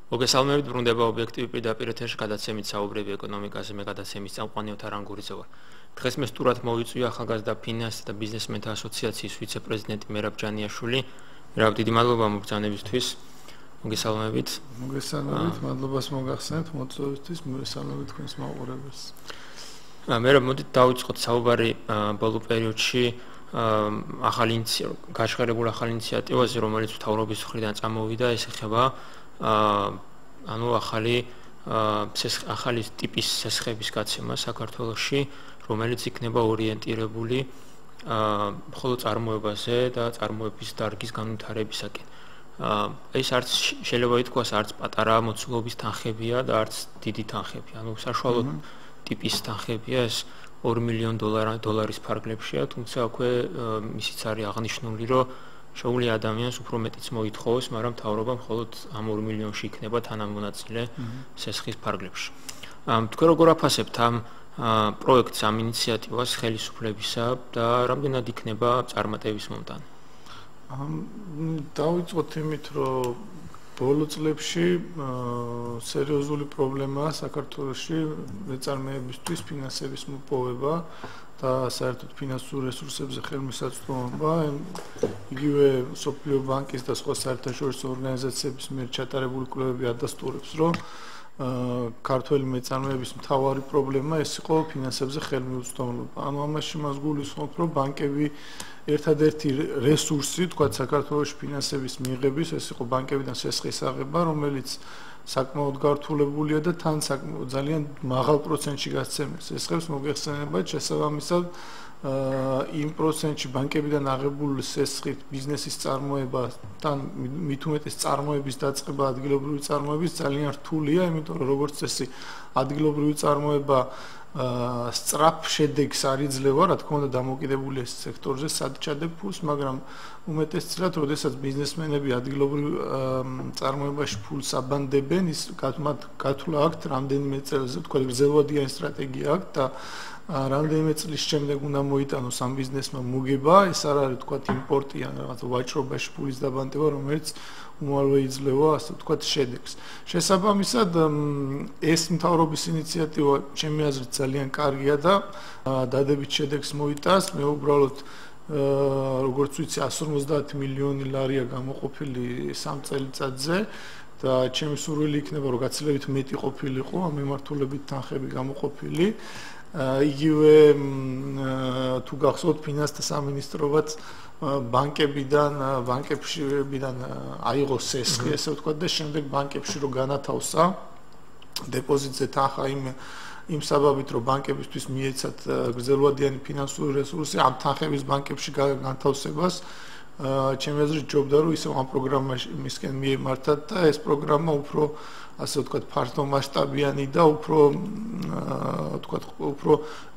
მოგესალმებით, ბრუნდება ობიექტივი პირდაპირ ეთერში გადაცემით საუბრები ეკონომიკაზე, მე გადაცემის წამყვანი ოთარ ანგურიძე ვარ. დღეს მე სტურად მოვიწვია ახალგაზრდა ფინანსთა და ბიზნესმენთა ასოციაციის ვიცე-პრეზიდენტი მერაბ ჯანიაშვილი. მერაბ, დიდი მადლობა მოგზაურობისთვის. მოგესალმებით. მოგესალმებით, მადლობას მოგახსენეთ მოწვევისთვის, მოგესალმებით თქვენს მაყურებელს. მერაბ, მოდით დავიწყოთ საუბარი ბოლო პერიოდში გაჩაღებულ ახალ ინიციატივაზე, რომელიც მთავრობის მხრიდან წამოვიდა, ეს ეხება ახალი ტიპის სესხების გაცემა საქართველოში, რომელიც იქნება ორიენტირებული მხოლოდ წარმოებაზე და წარმოების დარგის განვითარებისაკენ. ეს არც შეიძლება ითქვას, არც პატარა მოცულობის თანხებია და არც დიდი თანხებია. საშუალო ტიპის თანხებია, ეს 2 მილიონ დოლარის ფარგლებშია, თუმცა აქვე ისიც არის აღნიშნული, რომ შეუძლია ადამიანს უფრო მეტიც მოითხოვოს, მაგრამ მთავრობა მხოლოდ ამ 2 მილიონში იქნება თანამონაწილე სესხის ფარგლებში. თქვენ როგორ აფასებთ ამ პროექტს, ამ ინიციატივას ხელისუფლებისა და რამდენად იქნება წარმატების მომტანი? დავიწყოთ იმით, რომ ბოლო წლებში სერიოზული პრობლემაა საქართველოში მეწარმეებისთვის ფინანსების მოპოვება და საერთოდ ფინანსურ რესურსებზე ხელმისაწვდომობა. იგივე მსოფლიო ბანკის და სხვა საერთაშორისო ორგანიზაციების მიერ ჩატარებული კვლევები ადასტურებს, რომ ქართველი მეწარმეების მთავარი პრობლემა ეს იყო ფინანსებზე ხელმისაწვდომობა. ამაში მას გულისხმობ, რომ ბანკები ერთადერთი რესურსი, თქვათ საქართველოს ფინანსების მიღების, ეს იყო ბანკებიდან სესხის აღება, რომელიც საკმაოდ გართულებულია და თან ძალიან მაღალ პროცენტში გასცემს სესხებს, მოგეხსენებათ შესაბამისად იმ პროცენტში ბანკებიდან აღებული სესხით ბიზნესის წარმოება თან მით უმეტეს წარმოების დაწყება ადგილობრივი წარმოების ძალიან რთულია, იმიტომ რომ როგორც წესი ადგილობრივი წარმოება სწრაფ შედეგს არ იძლევა, რა თქმა უნდა დამოკიდებულია სექტორზე, სად ჩადებ ფულს, მაგრამ უმეტესწილად, როდესაც ბიზნესმენები ადგილობრივ წარმოებაში ფულს აბანდებენ, ის მათ გათვლა აქვთ რამდენიმე წელზე, თქვა გრძელვადიანი სტრატეგია აქვთ და რამდენიმე წლის შემდეგ უნდა მოიტანოს ამ ბიზნესმა მოგება, ეს არ არის თქვა იმპორტი ან რაღაც ვაჭრობაში ფულის დაბანდება, რომელიც უმალვე იძლევა, ასე ვთქვათ, შედეგს. შესაბამისად, ეს მთავრობის ინიციატივა, ჩემი აზრით, ძალიან კარგია და დადებით შედეგს მოიტანს. მე უბრალოდ როგორც ვიცი, 150 მილიონი ლარია გამოყოფილი 3 წელიწადზე და ჩემი სურვილი იქნება, რომ გაცილებით მეტი ყოფილიყო ამ მიმართულებით თანხები გამოყოფილი. იგივე თუ გახსოვთ, ფინანსთა სამინისტროც ბანკებიდან აიღო სესხი, ესე ვთქვათ, და შემდეგ ბანკებში რო განათავსა დეპოზიტზე თანხა იმ საბაბით, რომ ბანკებისთვის მიეცათ გრძელვადიანი ფინანსური რესურსი, ამ თანხების ბანკებში განთავსებას, ჩემი აზრით, ჯობდა რომ ისევ ამ პროგრამისკენ მიემართათ და ეს პროგრამა უფრო ასე ვთქვათ, ფართომასშტაბიანი და უფრო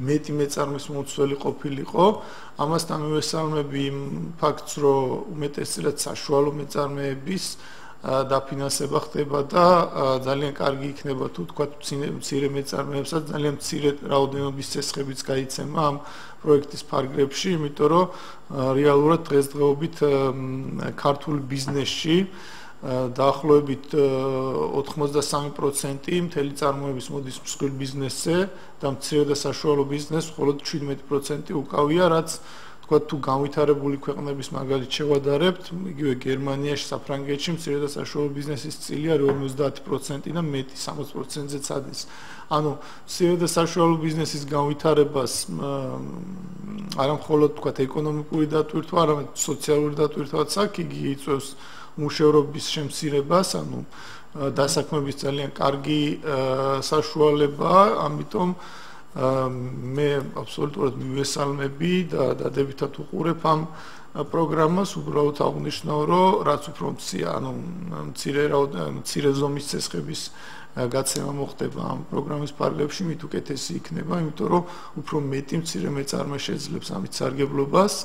მეტი მეწარმის მოცველი ყოფილიყო. ამასთან მივესალმები იმ ფაქტს, რომ უმეტესწილად საშუალო მეწარმეების დაფინანსება ხდება და ძალიან კარგი იქნება თუ ვთქვათ, მცირე მეწარმეებსაც ძალიან მცირე რაოდენობის სესხებიც გაიცემა ამ პროექტის ფარგლებში, იმიტომ რომ რეალურად დღესდღეობით ქართულ ბიზნესში დაახლოებით 83% მთელი წარმოების მოდის მსხვილ ბიზნესზე და მცირე და საშუალო ბიზნესს მხოლოდ 17% უკავია, რაც თქვათ თუ განვითარებული ქვეყნების მაგალითს შევადარებთ, იგივე გერმანიაში, საფრანგეთში მცირე და საშუალო ბიზნესის წილი არის 50% და მეტი 60%-ზეც ადის. ანუ მცირე და საშუალო ბიზნესის განვითარებას არა მხოლოდ თქვათ ეკონომიკური დატვირთვა, არამედ სოციალური დატვირთვაც აქვს, იგი იწვევს მუშევრობის შემცირებას, ანუ დასაქმების ძალიან კარგი საშუალებაა, ამიტომ მე აბსოლუტურად მივესალმები და დადებითად უყურებ ამ პროგრამას, უბრალოდ აღნიშნავ, რომ რაც უფრო მცირე ზომის სესხების გაცემა მოხდება ამ პროგრამის ფარგლებში, მით უკეთესი იქნება, იმიტომ რომ უფრო მეტი მცირე მეწარმე შეძლებს ამით სარგებლობას.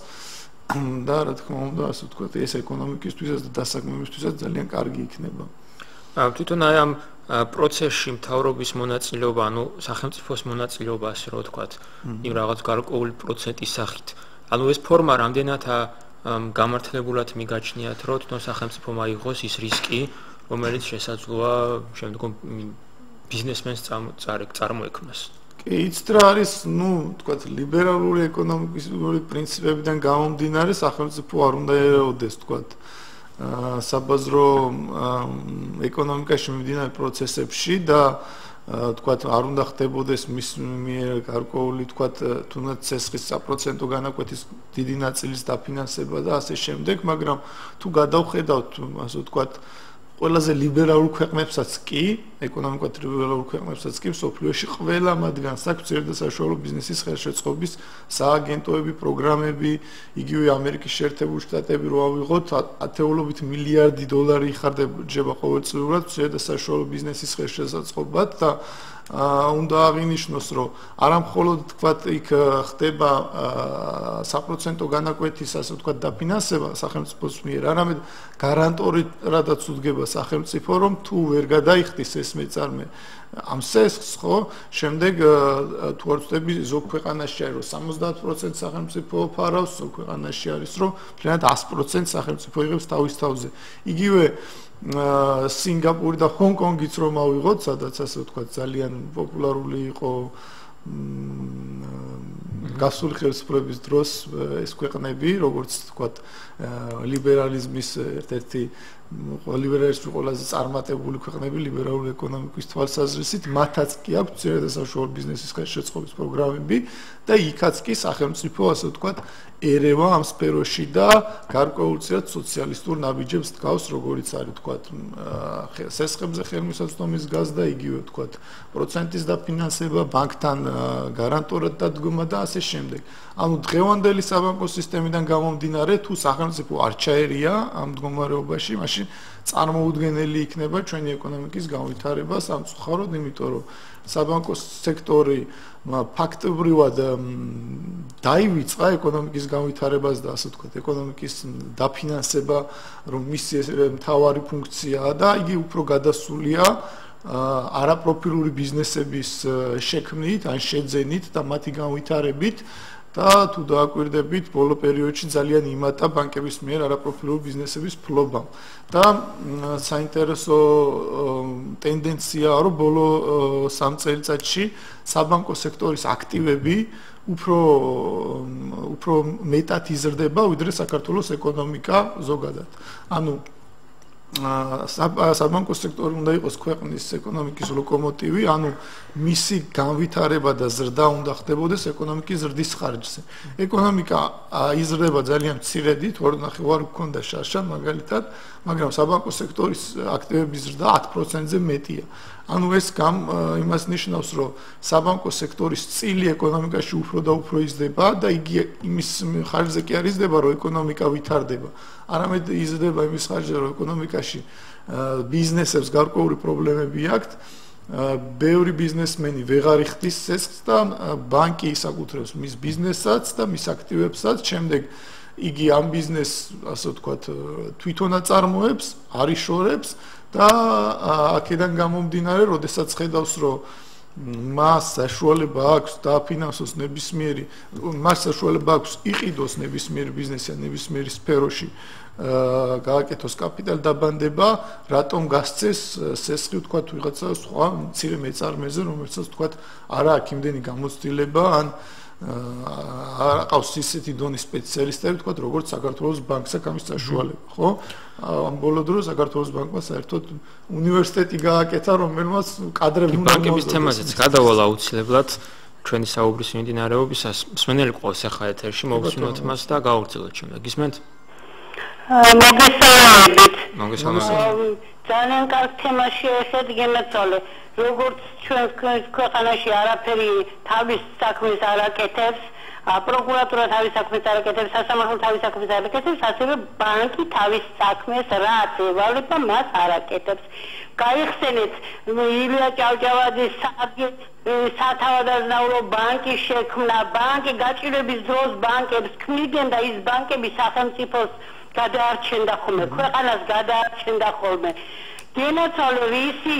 და რა თქმა უნდა, ასე ვთქვათ, ეს ეკონომიკისთვისაც და დასაქმებისთვისაც ძალიან კარგი იქნება. თვითონ აი ამ პროცესში მთავრობის მონაწილეობა, ანუ სახელმწიფოს მონაწილეობა, ასე რომ ვთქვათ, იმ რაღაც გარკვეული პროცენტის სახით. ანუ ეს ფორმა რამდენად გამართლებულად მიგაჩნიათ, რომ თვითონ სახელმწიფომ აიღოს ის რისკი, რომელიც შესაძლოა შემდგომ ბიზნესმენს წარმოექმნას. იცით რა არის, თქვათ, ლიბერალური ეკონომიკური პრინციპებიდან გამომდინარე, სახელმწიფო არ უნდა ერეოდეს, თქვათ, საბაზრო ეკონომიკაში მიმდინარე პროცესებში და თქვათ, არ უნდა ხდებოდეს მის მიერ გარკვეული, თქვათ, თუნდაც ცესხის საპროცენტო განაკვეთის დიდი ნაწილის დაფინანსება და ასე შემდეგ, მაგრამ თუ გადავხედავთ, ასე ვთქვათ, ყველაზე ლიბერალურ ქვეყნებსაც კი, ეკონომიკურად ლიბერალურ ქვეყნებსაც კი, მსოფლიოში ყველა მათგანს აქვს მცირე და საშუალო ბიზნესის ხელშეწყობის სააგენტოები, პროგრამები, იგივე ამერიკის შეერთებული შტატები რო ავიღოთ, ათეულობით მილიარდი დოლარი იხარჯება ყოველწლიურად მცირე და საშუალო ბიზნესის ხელშეწყობად და უნდა აღინიშნოს, რომ არა მხოლოდ თქვათ იქ ხდება საპროცენტო განაკვეთის, ასე ვთქვათ, დაფინანსება სახელმწიფოს მიერ, არამედ გარანტორადაც უდგება სახელმწიფო, რომ თუ ვერ გადაიხდის ეს მეწარმე ამ სესხს, ხო, შემდეგ თუ არ ვწდები ზოგ ქვეყანაში არის, რომ 70% სახელმწიფო ფარავს, ზოგ ქვეყანაში არის, რომ მთლიანად 100% სახელმწიფო იღებს თავის თავზე. იგივე სინგაპური და ჰონკონგიც რომ ავიღოთ, სადაც ასე ვთქვათ, ძალიან პოპულარული იყო გასული ხელისუფლების დროს ეს ქვეყნები, როგორც ვთქვათ, ლიბერალიზმის ერთ-ერთი ლიბერალიზმის ყველაზე წარმატებული ქვეყნები ლიბერალური ეკონომიკის თვალსაზრისით, მათაც კი აქვს მცირე და საშუალო ბიზნესის ხელშეწყობის პროგრამები და იქაც კი სახელმწიფო, ასე ვთქვათ, ერევა ამ სფეროში და გარკვეულწილად სოციალისტურ ნაბიჯებს დგავს, როგორიც არის, ვთქვათ, სესხებზე ხელმისაწვდომის გაზრდა, იგივე, ვთქვათ, პროცენტის დაფინანსება, ბანკთან გარანტორად დადგომა და ასე შემდეგ. ანუ დღევანდელი საბანკო სისტემიდან გამომდინარე, თუ სახელმწიფო არ ჩაერია ამ მდგომარეობაში, მაშინ წარმოუდგენელი იქნება ჩვენი ეკონომიკის განვითარება სამწუხაროდ, იმიტომ რომ საბანკო სექტორი ფაქტობრივად დაივიწყა ეკონომიკის განვითარებას და ასე ვთქვათ, ეკონომიკის დაფინანსება, რომ მისი მთავარი ფუნქციაა და იგი უფრო გადასულია არაპროფილური ბიზნესების შექმნით, ან შეძენით და მათი განვითარებით და თუ დააკვირდებით, ბოლო პერიოდში ძალიან იმატა ბანკების მიერ არაპროფილური ბიზნესების ფლობამ. და საინტერესო ტენდენციაა, რომ ბოლო 3 წელიწადში საბანკო სექტორის აქტივები უფრო მეტად იზრდება, ვიდრე საქართველოს ეკონომიკა ზოგადად. ანუ საბანკო სექტორი უნდა იყოს ქვეყნის ეკონომიკის ლოკომოტივი, ანუ მისი განვითარება და ზრდა უნდა ხდებოდეს ეკონომიკის ზრდის ხარჯზე. ეკონომიკა იზრდება ძალიან მცირედი, 2.5 გქონდა შარშან მაგალითად, მაგრამ საბანკო სექტორის აქტივების ზრდა 10%-ზე მეტია. ანუ ეს იმას ნიშნავს, რომ საბანკო სექტორის წილი ეკონომიკაში უფრო და უფრო იზრდება და იგი იმის ხარჯზე კი არ იზრდება, რომ ეკონომიკა ვითარდება. არამედ იზრდება იმის ხარჯზე, რომ ეკონომიკაში ბიზნესებს გარკვეული პრობლემები აქვთ, ბევრი ბიზნესმენი ვეღარ იხდის სესხს და ბანკი ისაკუთრებს მის ბიზნესაც და მის აქტივებსაც, შემდეგ იგი ამ ბიზნესს, ასე ვთქვათ, თვითონ აწარმოებს, არიშორებს და აქედან გამომდინარე, როდესაც ხედავს, რომ მას საშუალება აქვს დააფინანსოს ნებისმიერი, მას საშუალება აქვს იყიდოს ნებისმიერი ბიზნესი ან ნებისმიერი სფეროში გააკეთოს კაპიტალ დაბანდება, რატომ გასცეს სესხი, ვთქვათ, ვიღაცა სხვა მცირე მეწარმეზე, რომელსაც ვთქვათ, არა აქვს იმდენი გამოცდილება ან არ ყავს ისეთი დონის სპეციალისტები, ვთქვათ, როგორც საქართველოს ბანკს აქვს ამის საშუალება, ხო? ამ ბოლო დროს საქართველოს ბანკმა საერთოდ უნივერსიტეტი გააკეთა, რომელმაც კადრები უნდა ბანკების თემაზეც გადავალ აუცილებლად ჩვენი საუბრის მიმდინარეობისას. მსმენელი ყავს ახლა ეთერში, მოგესალმოთ მას და გავაგრძელოთ შემდეგ. გისმენთ? მოგესალმებით. ძალიან კარგ თემაში ესეთ გემეწოლე. როგორც ჩვენ ქვეყანაში არაფერი თავის საქმეს არ აკეთებს, პროკურატურა თავის საქმეს არ აკეთებს, სასამართლო თავის საქმეს არ აკეთებს, ასევე ბანკი თავის საქმეს რაც ევალება, მას არ აკეთებს. გაიხსენეთ ილია ჭავჭავაძის სათავადაზნაურო ბანკის შექმნა, ბანკი გაჭირების დროს ბანკებს ქმნიდნენ და ის ბანკები სახელმწიფოს გადაარჩენდა ხოლმე, ქვეყანას გადაარჩენდა ხოლმე. გენაცვალე რისი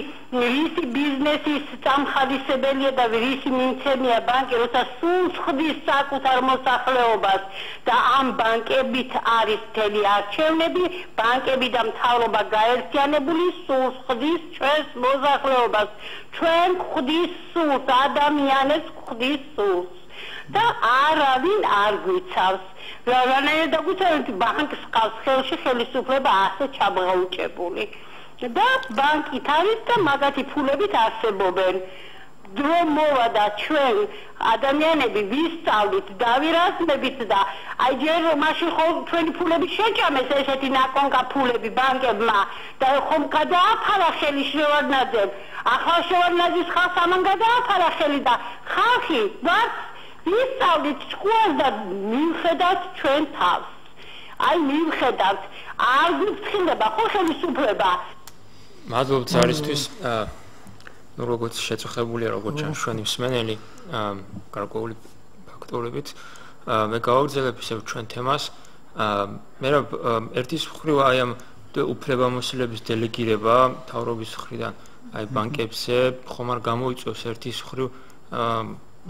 ბიზნესის წამხადისებელია და რისი მიმცემია ბანკი, როცა სულ ხდის საკუთარ მოსახლეობას და ამ ბანკებით არის მთელი არჩევნები, ბანკები და მთავრობა გაერთიანებული სულ ხდის ჩვენს მოსახლეობას, ჩვენ ხდის სულს, ადამიანებს ხდის სულს და არავინ არ გვიცავს. რანაირად დაგვიცავთ, ბანკს ყავს ხელში ხელისუფლება ასე ჩაბღაუჭებული. და ბანკით არის და მაგათი ფულებით არსებობენ. დრო მოვა და ჩვენ ადამიანები ვისწავლით, დავირაზმებით და აი ჯერ მაშინ ხო ჩვენი ფულები შეჭამეს ესეთი ნაკონკა ფულები ბანკებმა და ხომ გადააფარა ხელი შევარდნაძემ. ახლა შევარდნაძის ხალხს ამან გადააფარა ხელი და ხალხი ვართ ვისწავლით ჭკუას და მივხედავთ ჩვენ თავს. აი მივხედავთ, არ გვიფრთხილდება ხო ხელისუფლება. მადლობთ ზარისთვის. როგორც შეწუხებულია როგორც ჩვენი მსმენელი გარკვეული ფაქტორებით. მე გავაგრძელებ ისევ ჩვენ თემას. მე რა ერთის მხრივ აი ამ უფლებამოსილების დელეგირება მთავრობის მხრიდან აი ბანკებზე ხომ არ გამოიწვევს ერთის მხრივ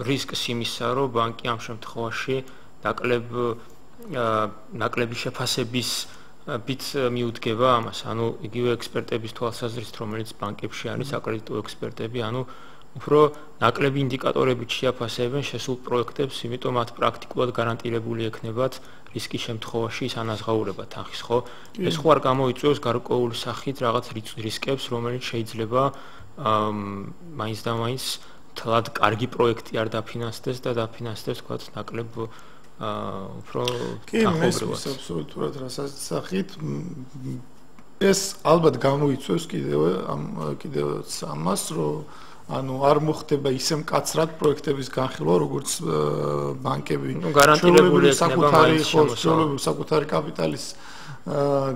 რისკს იმისა, რომ ბანკი ამ შემთხვევაში ნაკლები შეფასების ბიც მიუდგება ამას, ანუ იგივე ექსპერტების თვალსაზრისით, რომელიც ბანკებში არის, აკრედიტო ექსპერტები, ანუ უფრო ნაკლები ინდიკატორებით შეაფასებენ შესულ პროექტებს, იმიტომ მათ პრაქტიკულად გარანტირებული ექნებათ რისკის შემთხვევაში ის ანაზღაურება თანხის, ხო? ეს ხო არ გამოიწვევს გარკვეული სახით რაღაც რისკებს, რომელიც შეიძლება მაინც და მაინც თლად კარგი პროექტი არ დაფინანსდეს და დაფინანსდეს, თქვათ, ნაკლებ უფრო თანხმობრივად. კი, აბსოლუტურად რასაც სახით ეს ალბათ გამოიწვევს კიდევ ამას, რომ ანუ არ მოხდება ისე მკაცრად პროექტების განხილვა, როგორც ბანკები გარანტირებული ექნება საკუთარი კაპიტალის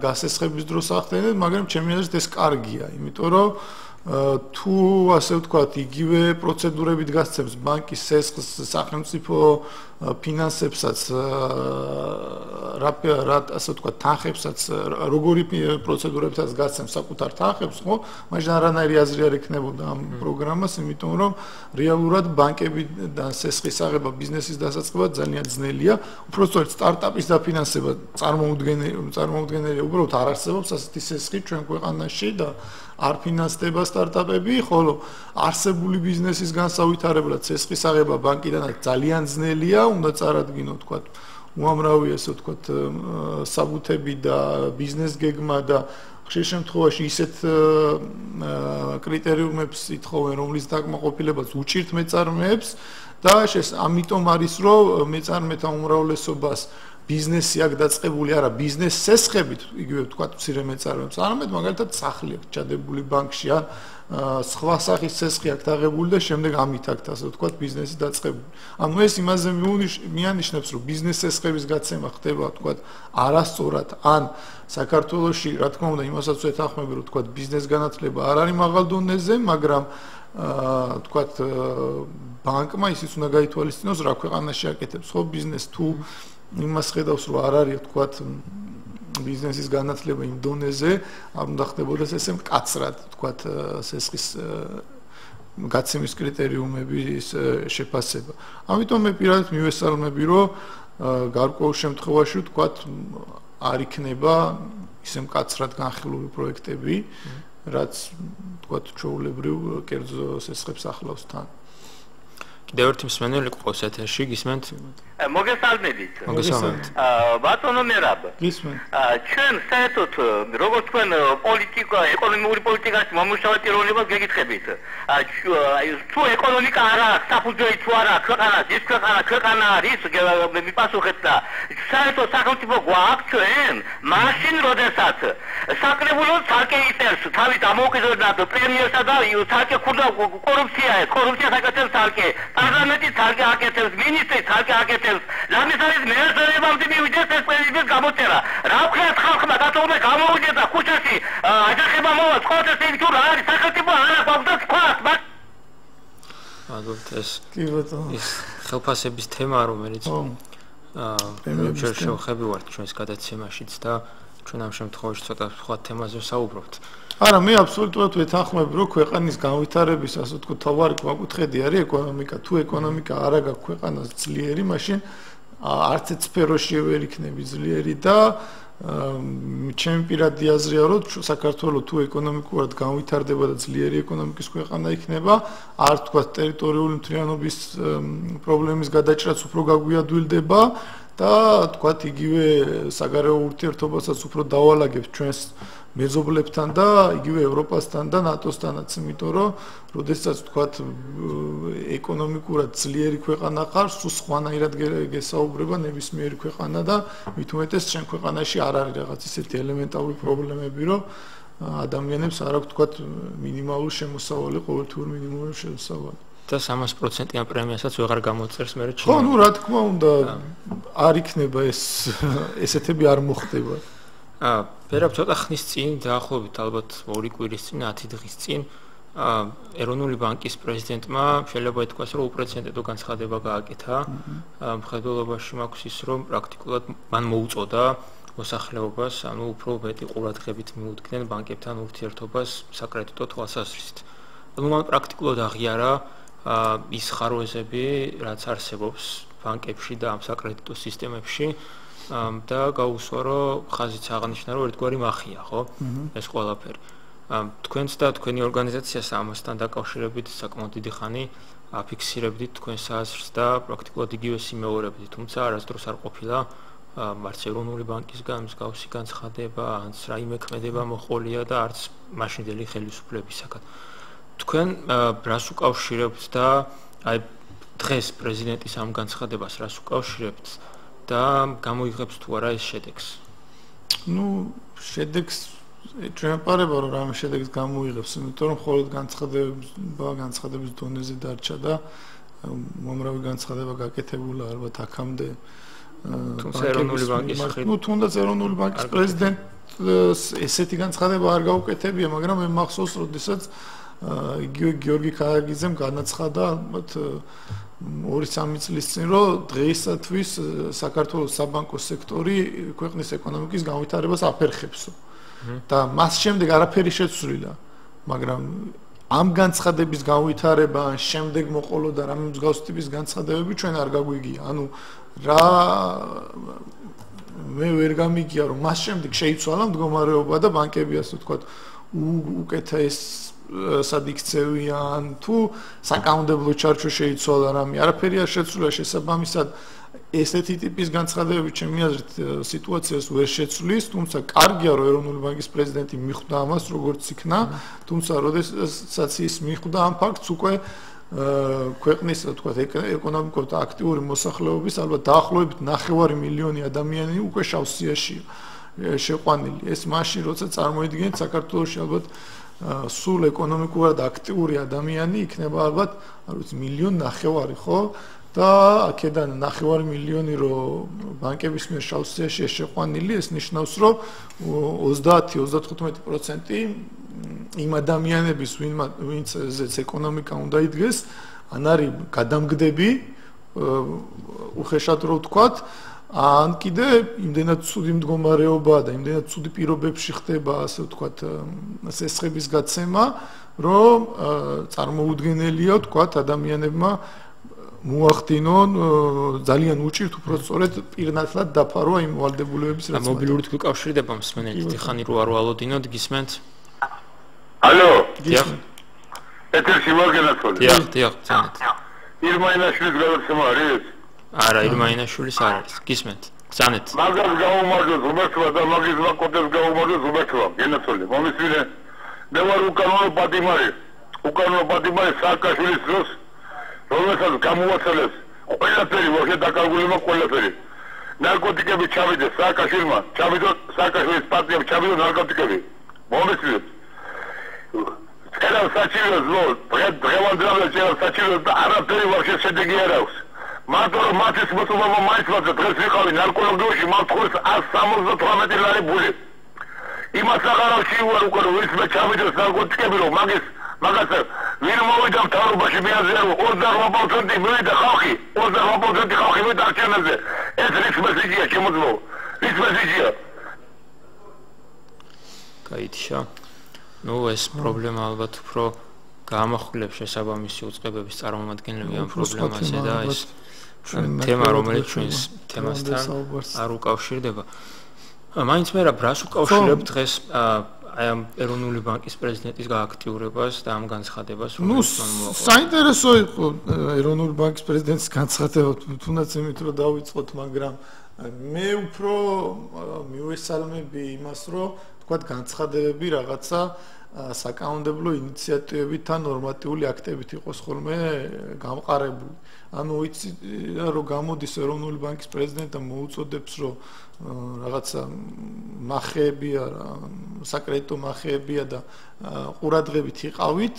გასესხების დროს ახდენენ, მაგრამ ჩემი აზრით ეს კარგია, იმიტომ რომ თუ ასე ვთქვათ, იგივე პროცედურებით გასცემს ბანკი სესხს სახელმწიფო ფინანსებსაც, ასე ვთქვათ, თანხებსაც, როგორი პროცედურებსაც გასცემს საკუთარ თანხებს, ხო? მაშინ არანაირი აზრი არ ექნებოდა ამ პროგრამას, იმიტომ რომ რეალურად ბანკებიდან სესხის აღება ბიზნესის დასაწყებად ძალიან ძნელია. უბრალოდ სტარტაპის დაფინანსება წარმოუდგენელია, უბრალოდ არ არსებობს ასეთი სესხი ჩვენ ქვეყანაში და არ ფინანსდება სტარტაპები, ხოლო არსებული ბიზნესის განსავითარებლად სესხის აღება ბანკიდან ძალიან ძნელია, უნდა წარადგინო, თქვათ, უამრავი ასე ვთქვათ, საბუთები და ბიზნეს გეგმა და ხშირ შემთხვევაში ისეთ კრიტერიუმებს ითხოვენ, რომლის დაკმაყოფილებაც უჭირთ მეწარმეებს და ამიტომ არის, რომ მეწარმეთა უმრავლესობას ბიზნესი აქ დაწყებული არა ბიზნეს სესხებით, იგივე ვთქვათ, მცირე მეწარმეებს, არამედ მაგალითად სახლი აქვს ჩადებული ბანკში ან სხვა სახის სესხი აქვს დაღებული და შემდეგ ამით აქვს ასე ვთქვათ ბიზნესი დაწყებული. ანუ ეს იმაზე მიანიშნებს, რომ ბიზნეს სესხების გაცემა ხდება ვთქვათ არასწორად ან საქართველოში, რა თქმა უნდა, იმასაც ვეთანხმები, რომ ვთქვათ ბიზნეს განათლება არ არის მაღალ დონეზე, მაგრამ ვთქვათ ბანკმა ისიც უნდა გაითვალისწინოს, რა ქვეყანაში აკეთებს ხო ბიზნეს თუ იმას ხედავს, რომ არ არის ვთქვათ ბიზნესის განათლება იმ დონეზე, არ უნდა ხდებოდეს ესე მკაცრად, ვთქვათ, სესხის გაცემის კრიტერიუმების შეფასება. ამიტომ მე პირადად მივესალმები, რომ გარკვეულ შემთხვევაში ვთქვათ არ იქნება ისე მკაცრად განხილული პროექტები, რაც ვთქვათ ჩვეულებრივ კერძო სესხებს ახლავს თან. კიდევ ერთი მსმენელი ყავს ეთერში, გისმენთ? მოგესალმებით. მოგესალმებით. ბატონო მერაბ. გისმენთ. ჩვენ საერთოდ როგორც თქვენ ეკონომიკური პოლიტიკაში მომუშავე პიროვნებას გეკითხებით. თუ ეკონომიკა არ აქვს, საფუძველი თუ არ აქვს ქვეყანას, ის ქვეყანა არის, მიპასუხეთ და საერთოდ სახელმწიფო გვაქვს ჩვენ, მაშინ როდესაც საკრებულო ცალკე იწერს თავის ამოუკიდებლად პრემიერსა და ცალკე კორუფცია საკეთებს ცალკე, პარლამენტი ცალკე აკეთებს, მინისტრი ცალკე აკეთებს. რამის არის მეერწევებამდე მივიდეს ეს პრეზიდენტის გამოწერა. რა ვქნათ ხალხმა დათოვნა გამოვიდეს და ქუჩაში აჯახება მოვა, სკოლაში თუ რა არის სახელმწიფო არა გვაქვს თქვათ. მადლობთ ეს. კი ბატონო. ის ხელფასების თემა, რომელიც შევხები ვართ ჩვენს გადაცემაშიც და ჩვენ ამ შემთხვევაში ცოტა სხვა თემაზე ვსაუბრობთ. არა, მე აბსოლუტურად ვეთანხმები, რომ ქვეყანის განვითარების, ასე ვთქვათ, თავარი გვაკუთხედი არის ეკონომიკა. თუ ეკონომიკა არ აქვს ქვეყანას ძლიერი, მაშინ არც ერთ სფეროში ვერ იქნები ძლიერი და ჩემი პირადი აზრია, რომ საქართველოს თუ ეკონომიკურად განვითარდება და ძლიერი ეკონომიკის ქვეყანა იქნება, არ თქვა ტერიტორიული მთლიანობის პრობლემის გადაჭრაც უფრო გაგვიადვილდება და თქვა იგივე საგარეო ურთიერთობასაც უფრო დავალაგებს ჩვენს მეზობლებთან და იგივე ევროპასთან და ნატოსთანაც, იმიტომ რომ როდესაც თქვათ ეკონომიკურად ძლიერი ქვეყანა ხარ, სულ სხვანაირად გესაუბრება ნებისმიერი ქვეყანა და მით უმეტეს ჩვენ ქვეყანაში არ არის რაღაც ისეთი ელემენტარული პრობლემები, რომ ადამიანებს არ აქვს თქვათ მინიმალური შემოსავალი, ყოველთვიურ მინიმალური შემოსავალი. და 300%-იან პრემიასაც ვეღარ გამოწერს მე ხო, ნუ რა თქმა უნდა, არ იქნება ესეთები არ მოხდება. ფერაბ ცოტა ხნის წინ, დაახლოებით ალბათ 2 კვირის წინ, 10 დღის წინ, ეროვნული ბანკის პრეზიდენტმა შეიძლება ითქვას, რომ უპრეცედენტო განცხადება გააკეთა. მხედველობაში მაქვს ის, რომ პრაქტიკულად მან მოუწოდა მოსახლეობას, ანუ უფრო მეტი ყურადღებით მიუდგნენ ბანკებთან ურთიერთობას საკრედიტო თვალსაზრისით. ანუ მან პრაქტიკულად აღიარა ის ხარვეზები, რაც არსებობს ბანკებში და ამ საკრედიტო სისტემებში. და გაუსვა, რომ ხაზიც აღნიშნა, რომ ერთგვარი მახია, ხო? ეს ყველაფერი. თქვენც და თქვენი ორგანიზაციას ამასთან დაკავშირებით საკმაოდ დიდი ხანი აფიქსირებდით თქვენს აზრს და პრაქტიკულად იგივე სიმეორებდით, თუმცა არასდროს არ ყოფილა არც ეროვნული ბანკისგან მსგავსი განცხადება, არც რაიმე ქმედება მოყოლია და არც მაშინდელი ხელისუფლებისაგან. თქვენ რას უკავშირებთ და აი დღეს პრეზიდენტის ამ განცხადებას რას უკავშირებთ? და გამოიღებს თუ არა ეს შედეგს? ნუ შედეგს ჩვენ პარება რომ რამე შედეგს გამოიღებს, იმიტომ რომ მხოლოდ განცხადების დონეზე დარჩა და მომრავი განცხადება გაკეთებულა ალბათ აქამდე. თუმცა ეროვნული ბანკის ნუ თუნდაც ეროვნული ბანკის პრეზიდენტს ესეთი განცხადება არ გაუკეთებია, მაგრამ მე მახსოვს, როდესაც იგივე გიორგი ქარაგიძემ განაცხადა ალბათ 2-3 წლის წინ, რომ დღეისათვის საქართველოს საბანკო სექტორი ქვეყნის ეკონომიკის განვითარებას აფერხებსო. და მას შემდეგ არაფერი შეცვლილა, მაგრამ ამ განცხადების განვითარება ან შემდეგ მოყოლოდა რამე მსგავსი ტიპის განცხადებები ჩვენ არ გაგვიგია. ანუ რა მე ვერ გამიგია, რომ მას შემდეგ შეიცვალა მდგომარეობა და ბანკები ასე ვთქვათ უკეთეს სად იქცევიან თუ საკანონმდებლო ჩარჩო შეიცვალა რამე, არაფერი არ შეცვლილა შესაბამისად ესეთი ტიპის განცხადებები ჩემი აზრით სიტუაციას ვერ შეცვლის, თუმცა კარგია რომ ეროვნული ბანკის პრეზიდენტი მიხვდა ამას როგორც იქნა, თუმცა როდესაც ის მიხვდა ამ ფაქტს უკვე ქვეყნის თქვა ეკონომიკურად აქტიური მოსახლეობის ალბათ დაახლოებით 9 მილიონი ადამიანი უკვე შავსიაშია შეყვანილი. ეს მაშინ როცა წარმოიდგენთ საქართველოში ალბათ სულ ეკონომიკურად აქტიური ადამიანი იქნება ალბათ, არ ვიცი, 1.9 მილიონი, ხო? და აქედან 9 მილიონი რო ბანკების მიერ შავსიაში შეყვანილი, ეს ნიშნავს, რომ 30-35% იმ ადამიანების, ვინც ეკონომიკა უნდა იდგეს, ან არის გადამგდები, უხეშად რო ვთქვათ, ან კიდე იმდენად ცუდი მდგომარეობა და იმდენად ცუდი პირობებში ხდება, ასე ვთქვათ, სესხების გაცემა, რომ წარმოუდგენელია, ვთქვათ, ადამიანებმა მოახდინონ ძალიან უჭირთ უბრალოდ პირნათლად დაფარვა იმ ვალდებულებების რაც მობილური თუ კავშირდება მსმენელით ხანი რო არ ვალოდინოთ გისმენთ ალო დიახ ეთერში მოგენაცვალე დიახ ძანეთ ირმაინაშვილის გადაცემა არის არა ირმაინაშვილის არ არის გისმენთ ძანეთ მაგას გაუმარჯოს უმეთქვა და მაგის ვაკოდეს გაუმარჯოს უმეთქვა გენაცვალე მომისმინე მე ვარ უკანონო პატიმარი სააკაშვილის დროს რომელსაც გამოაცალეს ყველაფერი მოხდა დაკარგულება ყველაფერი ნარკოტიკები ჩავიდეს სააკაშვილმა ჩავიდო სააკაშვილის პარტიამ ჩავიდო ნარკოტიკები მომისმინეთ წერა საჭიროა დღევანდელ წერა საჭიროა და არაფერი ვაფშე შედეგი არ აქვს მარტო რომ მათის მოწმობა მაინც დღეს ვიყავი ნარკოლოგიაში მართყურს 178 ლარი ბული იმას აღარავში ვარ უკვე რომ ის მე ჩავიდოს ნარკოტიკები რომ მაგას ვინ მოვიდა მთავრობაში მიაზიარო 28% მივიდა ხალხი 28% ხალხი მივიდა არჩევნებზე ეს რის მესიჯია შემოძლო რის მესიჯია გაიჩა ნუ ეს პრობლემა ალბათ უფრო გამახვილებს შესაბამისი უწყებების წარმომადგენლები ამ პრობლემაზე და ეს თემა რომელიც ჩვენს თემასთან არ უკავშირდება. მაინც მე რას უკავშირებ დღეს აი ამ ეროვნული ბანკის პრეზიდენტის გააქტიურებას და ამ განცხადებას საინტერესო იყო ეროვნული ბანკის პრეზიდენტის განცხადება თუნდაც იმით რომ დავიწყოთ მაგრამ მე უფრო მივესალმები იმას რომ თქვათ განცხადებები რაღაცა საკანონმდებლო ინიციატივებით ან ნორმატიული აქტებით იყოს ხოლმე გამყარებული. ანუ იცი რომ გამოდის ეროვნული ბანკის პრეზიდენტი და მოუწოდებს რომ რაღაცა მახეებია, საკრედიტო მახეებია და ყურადღებით იყავით.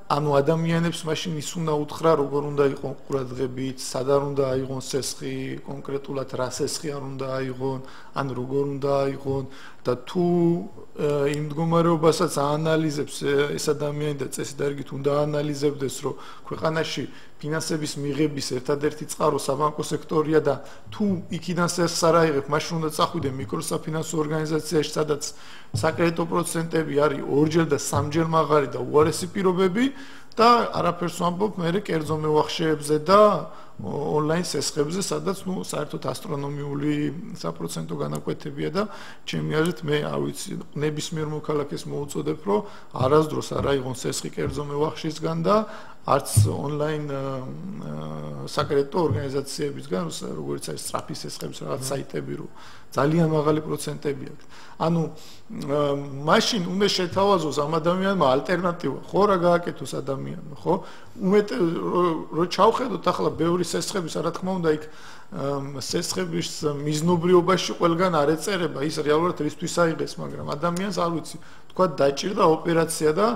ანუ ადამიანებს მაშინ ის უნდა უთხრა როგორ უნდა იყონ ყურადღებით, სად არ უნდა აიღონ სესხი, კონკრეტულად რა სესხი არ უნდა აიღონ, ან როგორ უნდა აიღონ და თუ იმ მდგომარეობასაც აანალიზებს ეს ადამიანი და წესიდარგით უნდა აანალიზებდეს რომ ქვეყანაში ფინანსების მიღების ერთადერთი წყარო საბანკო სექტორია და თუ იქიდან სესხს არ აიღებ, მაშინ უნდა წახვიდე მიკროსაფინანსო ორგანიზაციაში, სადაც საკრედიტო პროცენტები არის 2-ჯერ და 3-ჯერ მაღალი და უარესი პირობები და არაფერს ვამბობ მე კერძო მევახშეებზე და ონლაინ სესხებზე, სადაც ნუ საერთოდ ასტრონომიული საპროცენტო განაკვეთებია და ჩემი აზრით მე არ ვიცი ნებისმიერ მოქალაქეს მოუწოდებ რომ არასდროს არ აიღონ სესხი კერძო მევახშისგან და არც ონლაინ საკრედიტო ორგანიზაციებისგან, როგორც არის სწრაფი სესხების რაღაც საიტები რო ძალიან მაღალი პროცენტები აქვს. ანუ მაშინ უნდა შეთავაზოს ამ ადამიანმა ალტერნატივა, ხო რა გააკეთოს ადამიანმა, ხო? უმეტ რო ჩავხედოთ ახლა ბევრი სესხების, რა თქმა უნდა, იქ სესხების მიზნობრიობაში ყველგან არ ეწერება ის რეალურად რისთვის აიღეს, მაგრამ ადამიანს არ ვიცი, თქვა დაჭირდა ოპერაცია და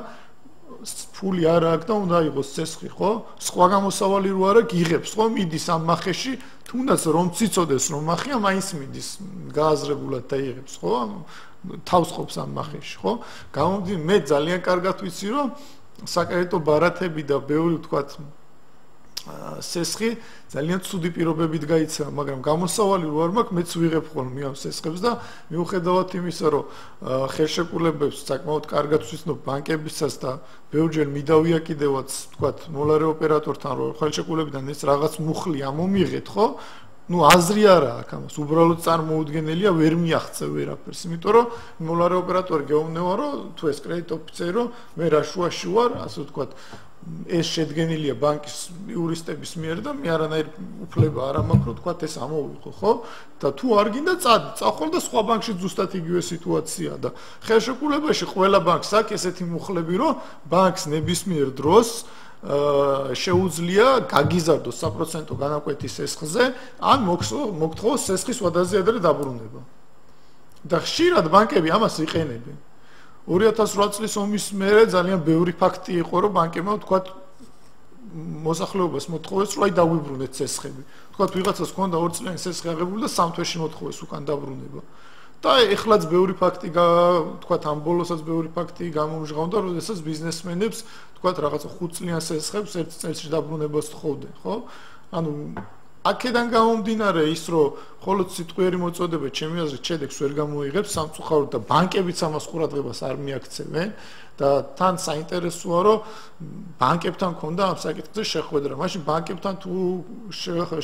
ფული არ აქვს და უნდა აიღოს სესხი, ხო? სხვა გამოსავალი რო არ აქვს, იღებს, ხო? მიდის ამ მახეში, თუნდაც რომ ციცოდეს რომ მახია, მაინც მიდის გააზრებულად და იღებს, ხო? თავს ყოფს ამ მახეში, ხო? გამომდი მე ძალიან კარგად ვიცი რომ საკრედიტო ბარათები და ბევრი ვთქვათ სესხი ძალიან ცუდი პირობებით გაიცა, მაგრამ გამოსავალი რო არ მაქვს, მეც ვიღებ ხოლმე ამ სესხებს და მიუხედავად იმისა, რომ ხელშეკრულებებს საკმაოდ კარგად ვცნობ ბანკებისას და ბევრჯერ მიდავიაკიდევაც, ვთქვათ, მოლარე ოპერატორთან, რომ ხელშეკრულებიდან ეს რაღაც მუხლი ამომიღეთ, ხო? ну აზრი არა აქვს ამას, უბრალოდ წარმოუდგენელია, ვერ მიაღწევ ვერაფერს, იმიტომ რომ მოლარე ოპერატორი გეუბნება, რომ თუ ეს კრედიტ ოფიცერი, რომ მე რა შუაში ვარ, ასე ვთქვათ, ეს შედგენილია ბანკის იურისტების მიერ და მე არანაირ უფლება არ მაქვს, რომ ვთქვათ, ეს ამოვიღო, ხო? და თუ არ გინდა წახვალ და სხვა ბანკში ზუსტად იგივე სიტუაციაა და ხელშეკრულებაში ყველა ბანკს აქვს ესეთი მუხლები, რომ ბანკს ნებისმიერ დროს შეუძლია გაგიზარდოს საპროცენტო განაკვეთის სესხზე, ან მოგთხოვოს სესხის ვადაზე ადრე დაბრუნება. და ხშირად ბანკები ამას იყენებენ. 2008 წლის ომის მერე ძალიან ბევრი ფაქტი იყო, რომ ბანკებმა ვთქვათ მოსახლეობას მოთხოვეს, რომ აი დავიბრუნეთ სესხები. ვთქვათ ვიღაცას ჰქონდა 2 წლიანი სესხი აღებული და 3 თვეში მოთხოვეს უკან დაბრუნება. და ეხლაც ბევრი ფაქტი ვთქვათ ამ ბოლოსაც ბევრი ფაქტი გამომჟღავნდა, როდესაც ბიზნესმენებს ვთქვათ რაღაცა 5 წლიან სესხებს 1 წელში დაბრუნებას თხოვდნენ, ხო? ანუ აქედან გამომდინარე ის, რომ მხოლოდ სიტყვიერი მოწოდება ჩემი აზრით შედეგს ვერ გამოიღებს სამწუხაროდ და ბანკებიც ამას ყურადღებას არ მიაქცევენ და თან საინტერესოა, რომ ბანკებთან ქონდა ამ საკითხზე შეხვედრა. მაშინ ბანკებთან თუ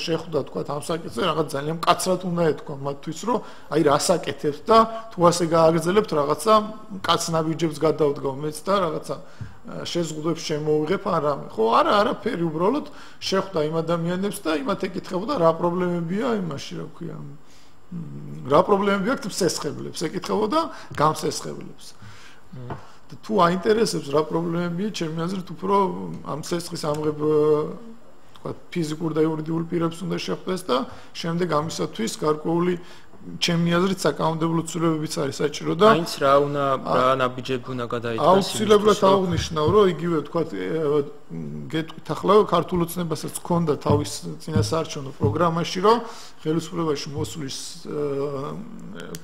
შეხვდა თქვა ამ საკითხზე რაღაც ძალიან მკაცრად უნდა ეთქვა მათთვის, რომ აი რას აკეთებთ და თუ ასე გააგრძელებთ რაღაცა მკაც ნაბიჯებს გადავდგავ მეც და რაღაცა შეზღუდვებს შემოვიღებ ან რამე. ხო, არა, არაფერი, უბრალოდ შეხვდა იმ ადამიანებს და იმათ ეკითხებოდა რა პრობლემებია იმაში, რა ქვია. რა პრობლემები აქვს სესხებლებს, ეკითხებოდა გამსესხებლებს. და თუ აინტერესებს რა პრობლემებია, ჩემი აზრით უფრო ამ სესხის ამღებ თქვა ფიზიკურ და იურიდიულ პირებს უნდა შეხვდეს და შემდეგ ამისათვის გარკვეული ჩემი აზრით საკანონმდებლო ცვლილებებიც არის საჭირო და მაინც რა ნაბიჯები უნდა გადაიდგას. აუცილებლად აღნიშნავ, რომ იგივე თქვა გეტყვით ახლა ქართულ ოცნებასაც ჰქონდა თავის წინასაარჩევნო პროგრამაში, რომ ხელისუფლებაში მოსვლის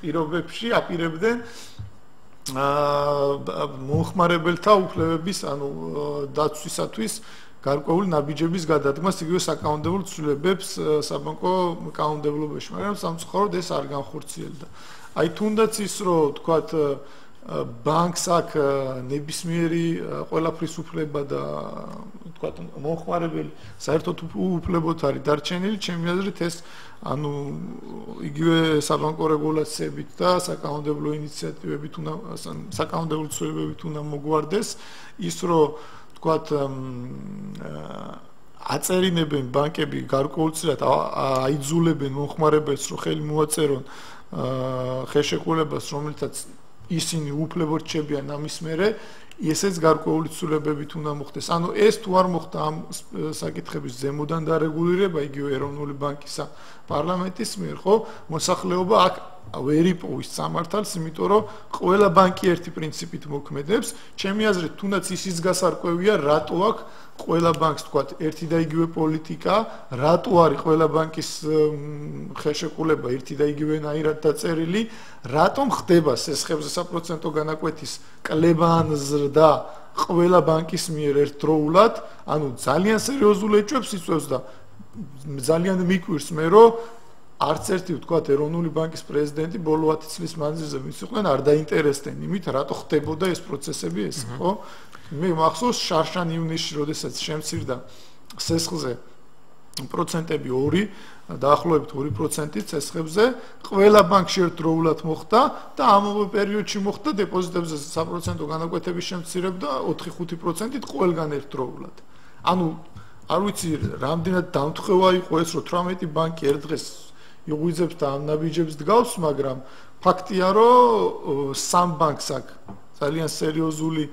პირობებში აპირებდნენ მომხმარებელთა უფლებების, ანუ დაცვისათვის გარკვეული ნაბიჯების გადადგმას იგივე საკანონმდებლო ცვლილებებს საბანკო კანონმდებლობაში, მაგრამ სამწუხაროდ ეს არ განხორციელდა. აი თუნდაც ის, რომ თქვათ ბანკს აქვს ნებისმიერი ყველაფრის უფლება და თქვა მომხმარებელი საერთოდ უფლებოდ არის დარჩენილი, ჩემი აზრით ეს ანუ იგივე საბანკო რეგულაციებით და საკანონმდებლო ინიციატივებით უნდა საკანონმდებლო ცვლილებებით უნდა მოგვარდეს ის რომ თქვა აწერინებენ ბანკები გარკვეულწილად აიძულებენ მომხმარებელს რომ ხელი მოაწერონ ხელშეკრულებას რომელთაც ისინი უფლებოდ რჩებიან ამის მერე ესეც გარკვეული ცვლილებებით უნდა მოხდეს. ანუ ეს თუ არ მოხდა ამ საკითხების ზემოდან დარეგულირება იგივე ეროვნული ბანკისა პარლამენტის მიერ, ხო, მოსახლეობა აქ ვერ იპოვის სამართალს, იმიტომ რომ ყველა ბანკი ერთი პრინციპით მოქმედებს. ჩემი აზრით, თუნდაც ისიც გასარკვევია, რატო აქვს ყველა ბანკს თქვა ერთი და იგივე პოლიტიკა, რატო არის ყველა ბანკის ხელშეკრულება ერთი და იგივენაირად დაწერილი, რატომ ხდება სესხებზე საპროცენტო განაკვეთის კლება ან ზრდა ყველა ბანკის მიერ ერთდროულად, ანუ ძალიან სერიოზულ ეჭვებს იწვევს და ძალიან მიკვირს მე რომ არც ერთი ვთქვათ ეროვნული ბანკის პრეზიდენტი ბოლო 10 წლის მანძილზე ვინც იყვნენ არ დაინტერესდნენ იმით რატო ხდებოდა ეს პროცესები ეს ხო მე მახსოვს შარშან ივნისში როდესაც შემცირდა სესხზე პროცენტები 2 დაახლოებით 2% სესხებზე ყველა ბანკში ერთდროულად მოხდა და ამავე პერიოდში მოხდა დეპოზიტებზე საპროცენტო განაკვეთების შემცირება 4-5%-ით ყველგან ერთდროულად ანუ არ ვიცი რამდენად დამთხევა იყო ეს რომ 18 ბანკი ერთ დღეს იღვიძებს და ამ ნაბიჯებს დგავს მაგრამ ფაქტია რომ სამ ბანკს აქვს ძალიან სერიოზული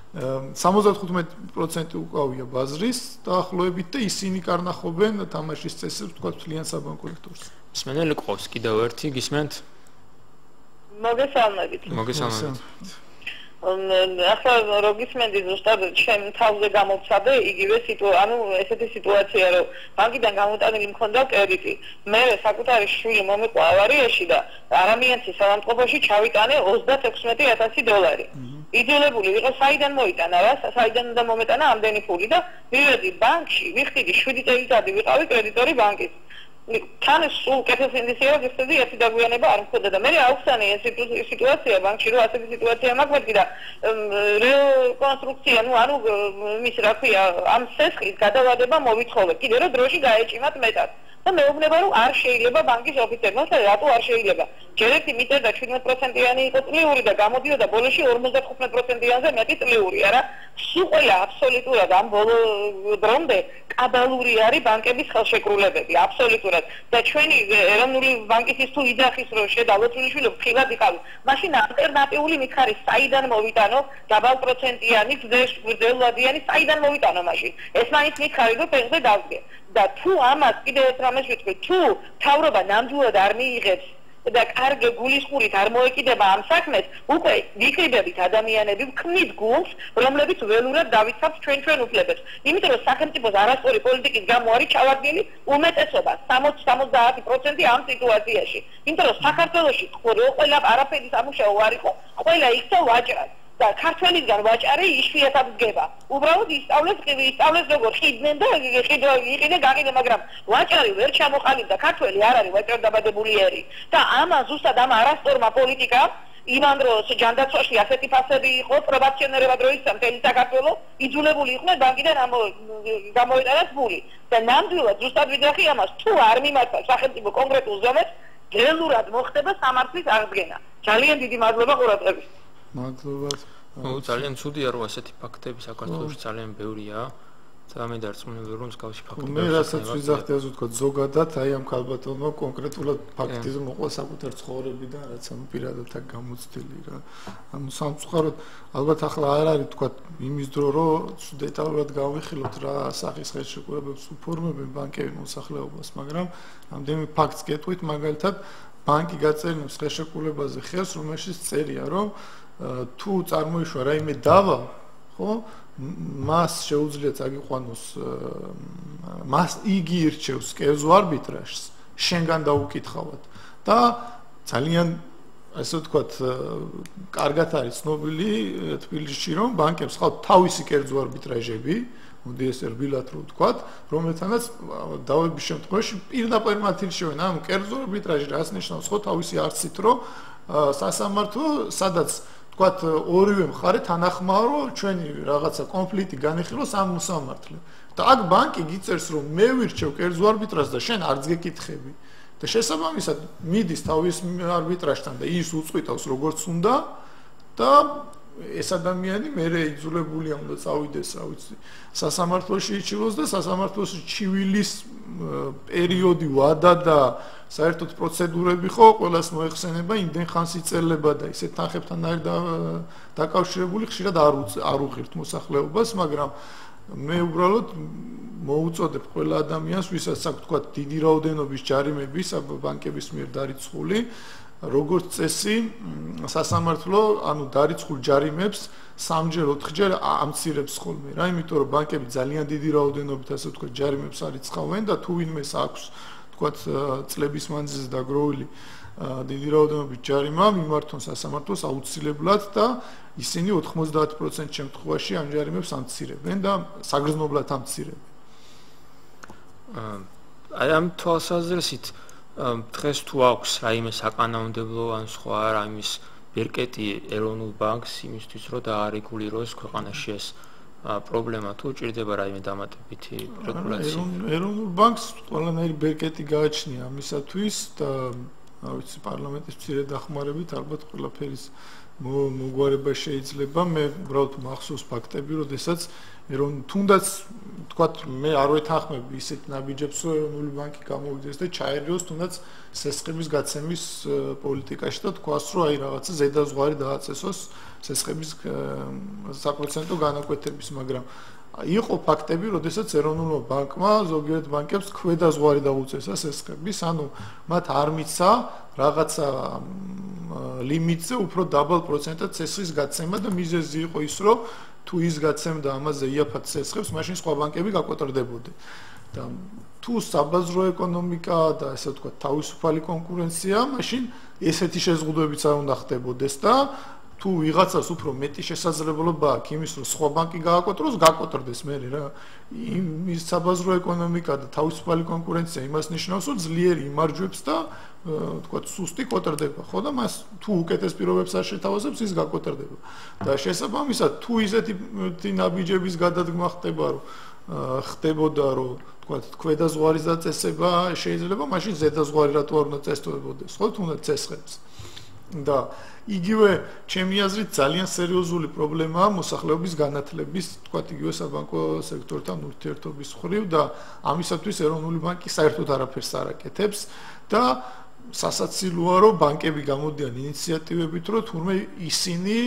75% უკავია ბაზრის დაახლოებით და ისინი კარნახობენ თამაშის წესებს თქვა თლიან საბანკო სექტორს. მსმენელი ყავს კიდევ ერთი გისმენთ? მოგესალმებით. ახლა როგისმენდი ზუსტად ჩემ თავზე გამოვცადე იგივე ანუ ესეთი სიტუაცია რომ ბანკიდან გამოტანილი მქონდა კრედიტი მე საკუთარი შვილი მომიყვა ავარიაში და არამიანცის ავადმყოფოში ჩავიტანე $36000 იძულებული ვიყო საიდან მოიტანა რა საიდან უნდა მომეტანა ამდენი ფული და მივედი ბანკში ვიხდიდი 7 წელიწადი ვიყავი კრედიტორი ბანკის თან სულ კეთილ ინდიციაა გიხდები ერთი დაგვიანება არ მქონდა და მე აუხსანე ეს სიტუაცია ბანკში რომ ასეთი სიტუაცია მაქვს და რეკონსტრუქცია ანუ მის რა ქვია ამ სესხის გადავადება მოვითხოვე კიდე რომ დროში გაეჭიმათ მეტად და მეუბნება რომ არ შეიძლება ბანკის ოფიცერმა და რატო არ შეიძლება ჯერ ერთი მიწერდა 17%-იანი იყო წლიური და გამოდიოდა ბოლოში 55%-იანზე მეტი წლიური არა სულ ყველა აბსოლუტურად ამ ბოლო დრომდე კაბალური არის ბანკების ხელშეკრულებები აბსოლუტურად და ჩვენი ეროვნული ბანკის თუ იძახის რომ შედავოთრიშვილი ფრთხილად იყავი მაშინ ალტერნატიული მიხარი საიდან მოვიტანო დაბალპროცენტიანი გრძელვადიანი საიდან მოვიტანო მაშინ ეს მაინც მიხარი რომ ფეხზე დავდგე და თუ ამას კიდევ ერთ რამეს ვიტყვი თუ თავრობა ნამდვილად არ მიიღებს და კარგი გულისხმურით არ მოეკიდება ამ საქმეს უკვე ვიკრიბებით ადამიანები ვქმნით გულს რომლებიც ველურად დავიცავთ ჩვენ უფლებებს იმიტომ რომ სახელმწიფოს არასწორი პოლიტიკის გამო არის ჩავარდნილი უმეტესობა 60-70% ამ სიტუაციაში იმიტომ რომ საქართველოში ყველა არაფერი სამუშაო არ იყო ყველა იქცა ვაჭრად და ქართველისგან ვაჭარი იშვიათად დგება. უბრალოდ ისწავლეს როგორ ხიდნენ და იყიდე გაყიდე, მაგრამ ვაჭარი ვერ ჩამოყალიბდა, ქართველი არ არის ვაჭრად დაბადებული ერი. და ამან ზუსტად ამ არასწორმა პოლიტიკამ იმან დროს ჯანდაცვაში ასეთი ფასები იყო, პრობაციონერება დროისა მთელი საქართველო იძულებული იყვნენ ბანკიდან გამოიტანათ ფული. და ნამდვილად ზუსტად ვიძახი ამას, თუ არ მიმართავს სახელმწიფო კონკრეტულ ზომებს, ძელურად მოხდება სამართლის აღდგენა. ძალიან დიდი მადლობა ყურადღებით. მადლობთ. ძალიან ცუდია რომ ასეთი ფაქტები საქართველოში ძალიან ბევრია. და მე დარწმუნებული რომ მსგავსი ფაქტები. მე რასაც ვიზახდი ასე ვთქვა ზოგადად აი ამ ქალბატონმა კონკრეტულად ფაქტიზმ მოყვა საკუთარ ცხოვრებიდან რაც ამ პირადად აქ გამოცდილი რა. ანუ სამწუხაროდ ალბათ ახლა არ არის თქვა იმის დრო რომ დეტალურად გავიხილოთ რა სახის ხელშეკრულებებს უფორმებენ ბანკები მოსახლეობას, მაგრამ ამდენი ფაქტს გეტყვით მაგალითად ბანკი გაწერინებს ხელშეკრულებაზე ხელს რომელშიც წერია რომ თუ წარმოიშვა რაიმე დავა, ხო? მას შეუძლია წაგიყვანოს მას იგი ირჩევს კერძო არბიტრაჟს შენგან დაუკითხავად და ძალიან ასე ვთქვათ კარგად არის ცნობილი თბილისში რომ ბანკებს ხავთ თავისი კერძო არბიტრაჟები მოდი ეს რბილად რო ვთქვათ რომელთანაც დავების შემთხვევაში პირდაპირ მათი რჩევენ ამ კერძო არბიტრაჟი რას ნიშნავს ხო თავისი არცით რომ სასამართლო სადაც თქვათ ორივე მხარე თანახმაა რომ ჩვენი რაღაცა კონფლიქტი განეხილოს ამ მოსამართლე და აქ ბანკი გიწერს რომ მე ვირჩევ კერძო არბიტრაჟს და შენ არც გეკითხები და შესაბამისად მიდის თავის არბიტრაჟთან და ის უწყვიტავს როგორც უნდა და ეს ადამიანი მერე იძულებულია უნდა წავიდეს რა ვიცი სასამართლოში იჩივლოს და სასამართლოში ჩივილის პერიოდი ვადა და საერთოდ პროცედურები ხო ყველას მოეხსენება იმდენ ხანს იწელება და ისეთ თანხებთან არის დაკავშირებული ხშირად არ უღირთ მოსახლეობას მაგრამ მე უბრალოდ მოუწოდებ ყველა ადამიანს ვისაც აქვს თქვა დიდი რაოდენობის ჯარიმები ბანკების მიერ დარიცხული როგორც წესი სასამართლო ანუ დარიცხულ ჯარიმებს 3-ჯერ 4-ჯერ ამცირებს ხოლმე რა იმიტომ რომ ბანკები ძალიან დიდი რაოდენობით ასე ვთქვათ ჯარიმებს არიცხავენ და თუ ვინმეს აქვს ვთქვათ წლების მანძილზე დაგროვილი დიდი რაოდენობით ჯარიმა მიმართონ სასამართლოს აუცილებლად და ისინი 90% შემთხვევაში ამ ჯარიმებს ამცირებენ და საგრძნობლად ამცირებენ აი ამ თვალსაზრისით დღეს თუ აქვს რაიმე საკანონმდებლო ან სხვა რაიმის ბერკეტი ეროვნულ ბანკს იმისთვის რომ დაარეგულიროს ქვეყანაში ეს პრობლემა თუ ჭირდება რაიმე დამატებითი რეგულაცია ეროვნულ ბანკს ყველანაირი ბერკეტი გააჩნია ამისათვის და რა ვიცი პარლამენტის მცირე დახმარებით ალბათ ყველაფერის მოგვარება შეიძლება მე უბრალოდ მახსოვს ფაქტები როდესაც თუნდაც თქვათ მე არ ვეთანხმები ისეთ ნაბიჯებს რომ ეროვნული ბანკი გამოვიდეს და ჩაერიოს თუნდაც სესხების გაცემის პოლიტიკაში და თქვას რომ აი რაღაცა ზედაზღვარი დააწესოს სესხების საპროცენტო განაკვეთების მაგრამ იყო ფაქტები როდესაც ეროვნულმა ბანკმა ზოგიერთ ბანკებს ქვედაზღვარი დაუწესა სესხების ანუ მათ არ მიცა რაღაცა ლიმიტზე უფრო დაბალ პროცენტად სესხის გაცემა და მიზეზი იყო ის რომ თუ ის გაცემდა ამაზე იაფად სესხებს, მაშინ სხვა ბანკები გაკვეტრდებოდნენ. და თუ საბაზრო ეკონომიკა და ესე ვთქვათ, თავისუფალი კონკურენცია, მაშინ ესეთი შეზღუდვებიც არ უნდა ხდებოდეს და თუ ვიღაცას უფრო მეტი შესაძლებლობა აქვს იმის, რომ სხვა ბანკი გააკვეტროს, გაკვეტრდეს მე რა. ის საბაზრო ეკონომიკა და თავისუფალი კონკურენცია იმას ნიშნავს, რომ ძლიერი იმარჯვებს და თქვათ სუსტი კვეტრდება, ხო და მას თუ უკეთეს პირობებს არ შეთავაზებს, ის გაკვეტრდება. და შესაბამისად, თუ ისეთი ნაბიჯების გადადგმა ხდებოდა, რომ თქვათ ქვედაზღვარის დაწესება შეიძლება, მაშინ ზედაზღვარი რატო არ უნდა წესდებოდეს, ხო, თუნდაც წესხებს. და იგივე ჩემი აზრით ძალიან სერიოზული პრობლემაა მოსახლეობის განათლების, თქვათ იგივე საბანკო სექტორთან ურთიერთობის მხრივ და ამისათვის ეროვნული ბანკი საერთოდ არაფერს არ აკეთებს და სასაცილოა რომ ბანკები გამოდიან ინიციატივებით რომ თურმე ისინი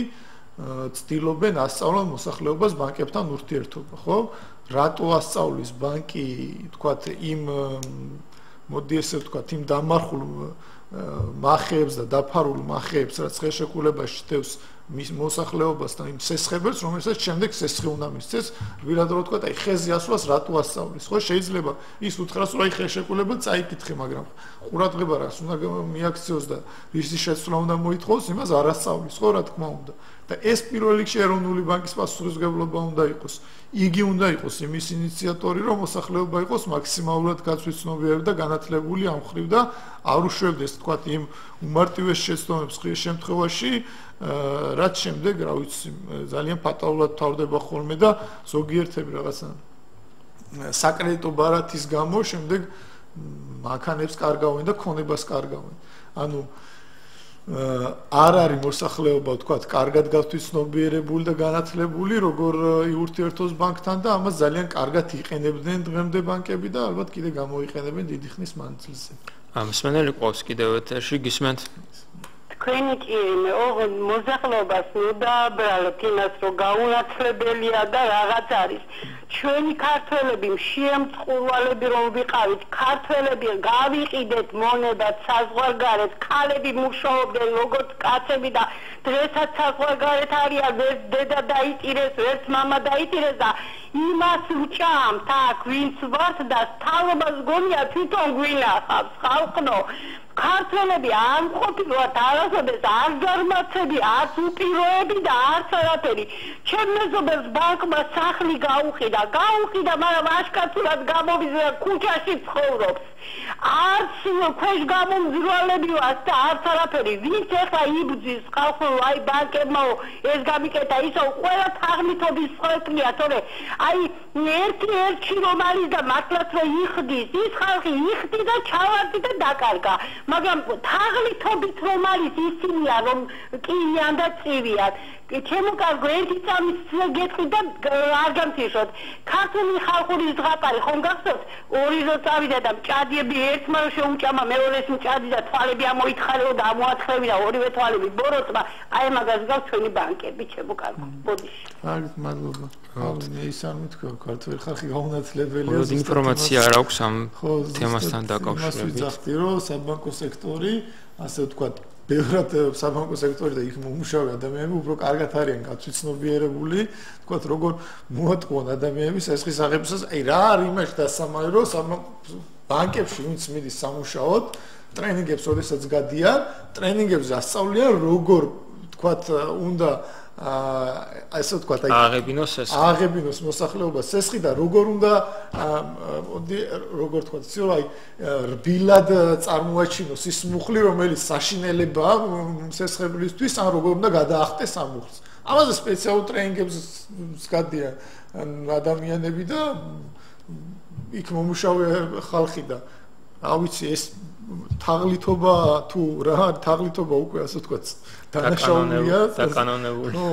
ცდილობენ ასწავლონ მოსახლეობას ბანკებთან ურთიერთობა, ხო? რატო ასწავლის ბანკი, თქვათ იმ მოდი ესე ვთქვათ, იმ დამარხულ მახეებს და დაფარულ მახეებს, რაც ხელშეკრულებაში შევს მის მოსახლეობასთან იმ სესხებებს, რომელსაც შემდეგ სესხი უნდა მისცეს, რბილად რომ ვთქვათ, აი ხეზე ასვლას რატო ასწავლის, ხო? შეიძლება ის უთხრას, რომ აი ხელშეკრულება წაიკითხე, მაგრამ ყურადღება რას უნდა მიაქციოს და ისი შეცვლა უნდა მოითხოვოს, იმას არ ასწავლის, ხო, რა თქმა უნდა. და ეს პირველ რიგში ეროვნული ბანკის პასუხისმგებლობა უნდა იყოს. იგი უნდა იყოს იმის ინიციატორი, რომ მოსახლეობა იყოს მაქსიმალურად გაცვლის-ცნობიერი და განათლებული ამ მხრივ და არ უშვებდეს, თქვათ, იმ უმარტივეს შეცდომებს ხშირ შემთხვევაში, რაც შემდეგ, რა ვიცი, ძალიან ფატალურად თავდება ხოლმე და ზოგიერთები რაღაცა საკრედიტო ბარათის გამო შემდეგ მანქანებს კარგავენ და ქონებას კარგავენ. ანუ არ არის მოსახლეობა, ვთქვათ, კარგად გაცვლის-ცნობიერებული და განათლებული, როგორ იურთიერთოს ბანკთან და ამას ძალიან კარგად იყენებდნენ დღემდე ბანკები და ალბათ კიდე გამოიყენებენ დიდი ხნის მანძილზე. მსმენელი ყავს კიდევ ეთერში, გისმენთ? თქვენი ჭირიმე, ოღონდ მოსახლეობას მოდააბრალეთ იმას, რომ გაუნათლებელია და რაღაც არის. ჩვენი ქართველები შემწყურვალები რომ ვიყავით, ქართველები გავიყიდეთ მონებად საზღვარგარეთ, ქალები მუშაობდნენ როგორც კაცები და დღესაც საზღვარგარეთ არიან, ვერც დედა დაიტირეს, ვერც მამა დაიტირეს და იმას ვჭამთ აქ ვინც ვართ და თავობას გონია თვითონ გვინახავს ხალხო ქართველები არ მყოფილვართ არასოდეს არ გარმაცები არც უპიროები და არც არაფერი ჩემ მეზობელს ბანკმა სახლი გაუყიდა მაგრამ აშკარად გამოვიდა ქუჩაში ცხოვრობს არც ქვეშ გამომძვრალები ვართ და არც არაფერი ვინც ახლა იბძვის ხალხო აი ბანკებმა ეს გამიკეთა ისო ყველა თაღლითობის სწორია თორე აი ერთი რომ არის და მართლაც რომ იხდის ის ხალხი იხდი და ჩავარდი და დაკარგა მაგრამ თაღლითობით რომ არის ისინია რომ კიიან და წივიან ჩემო კარგო ერთი წამის გეტყვი და არ გამთიშოთ ქართული ხალხური ზღაპარი ხომ გახსოვთ ორი რო წავიდა და მჭადიები ერთმა შეუჭამა მეორეს მჭადი და თვალები ამოითხარეო და ამოაცხრები და ორივე თვალები ბოროტმა აი მაგას გავს ჩვენი ბანკები ჩემო კარგო ბოდიში კარგით მადლობა მე ის არ მithქვა ქართული ხალხი გაუნათლებელია ზუსტად ინფორმაცია არ აქვს ამ თემასთან დაკავშირებით ვიძახდი რომ საბანკო სექტორი ასე ვთქვათ ბევრად საბანკო სექტორი და იქ მომუშავე ადამიანები უფრო კარგად არიან გაცვიცნობიერებული ვთქვათ როგორ მოატყუონ ადამიანების ესხის აღებისას აი რა არის იმაში დასამალე რომ ბანკებში ვინც მიდის სამუშაოდ ტრენინგებს ოდესაც გადიან ტრენინგებზე ასწავლიან როგორ ვთქვათ უნდა ასე ვთქვათ აღებინოს მოსახლეობა სესხი და როგორ უნდა როგორ ვთქვათ ისე აი რბილად წარმოაჩინოს ის მუხლი რომელიც საშინელებაა სესხებლისთვის ან როგორ უნდა გადაახტეს ამ მუხლს ამაზე სპეციალურ ტრენინგებს გადიან ადამიანები და იქ მომუშავე ხალხი და რა ვიცი ეს თაღლითობა თუ რა თაღლითობა უკვე ასე ვთქვათ დანაშაულია დაკანონებული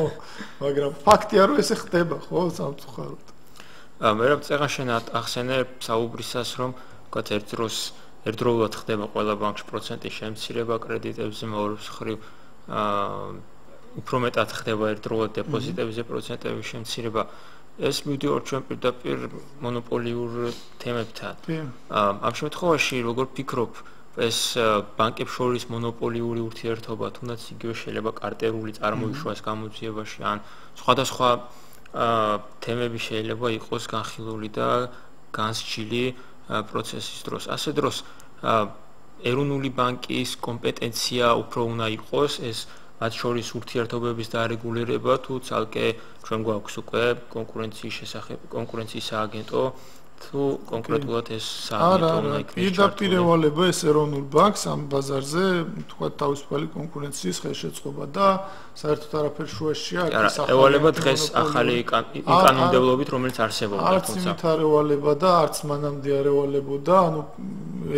მაგრამ ფაქტია რომ ესე ხდება ხო სამწუხაროდ მე რა წეღაშენ ახსენე საუბრისას რომ ვთქვათ ერთდროულად ხდება ყველა ბანკში პროცენტის შემცირება კრედიტებზე მეორე მხრივ უფრო მეტად ხდება ერთდროულად დეპოზიტებზე პროცენტების შემცირება ეს მივდივარ ჩვენ პირდაპირ მონოპოლიურ თემებთან ამ შემთხვევაში როგორ ფიქრობ ეს ბანკებს შორის მონოპოლიური ურთიერთობა თუნდაც იგივე შეიძლება კარტერული წარმოიშვას გამოძიებაში ან სხვადასხვა თემები შეიძლება იყოს განხილული და განსჯილი პროცესის დროს ასე დროს ეროვნული ბანკის კომპეტენცია უფრო უნდა იყოს ეს მათ შორის ურთიერთობების დარეგულირება თუ ცალკე ჩვენ გვაქვს უკვე კონკურენციის სააგენტო თუ კონკრეტულად ეს სააგენტო უნდა იქნეს პირდაპირ ევალება ეს ეროვნულ ბანკს ამ ბაზარზე თქვა თავისუფალი კონკურენციის ხელშეწყობა და საერთოდ არაფერ შუაშია აქ ევალება დღეს ახალი კანონმდებლობით რომელიც არსებობდა არც იმით არ ევალება და არც მანამდე არ ევალებოდა ანუ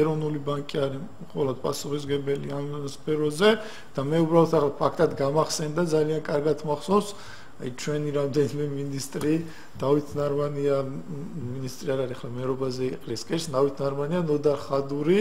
ეროვნული ბანკი არის მხოლოდ პასუხისმგებელი ამ სფეროზე და მე უბრალოდ ახლა ფაქტად გამახსენდა ძალიან კარგად მახსოვს აი ჩვენი რამდენიმე მინისტრი დავით ნარმანია მინისტრი არ არის ახლა მერობაზე იყრის კეშ დავით ნარმანია ნოდარ ხადური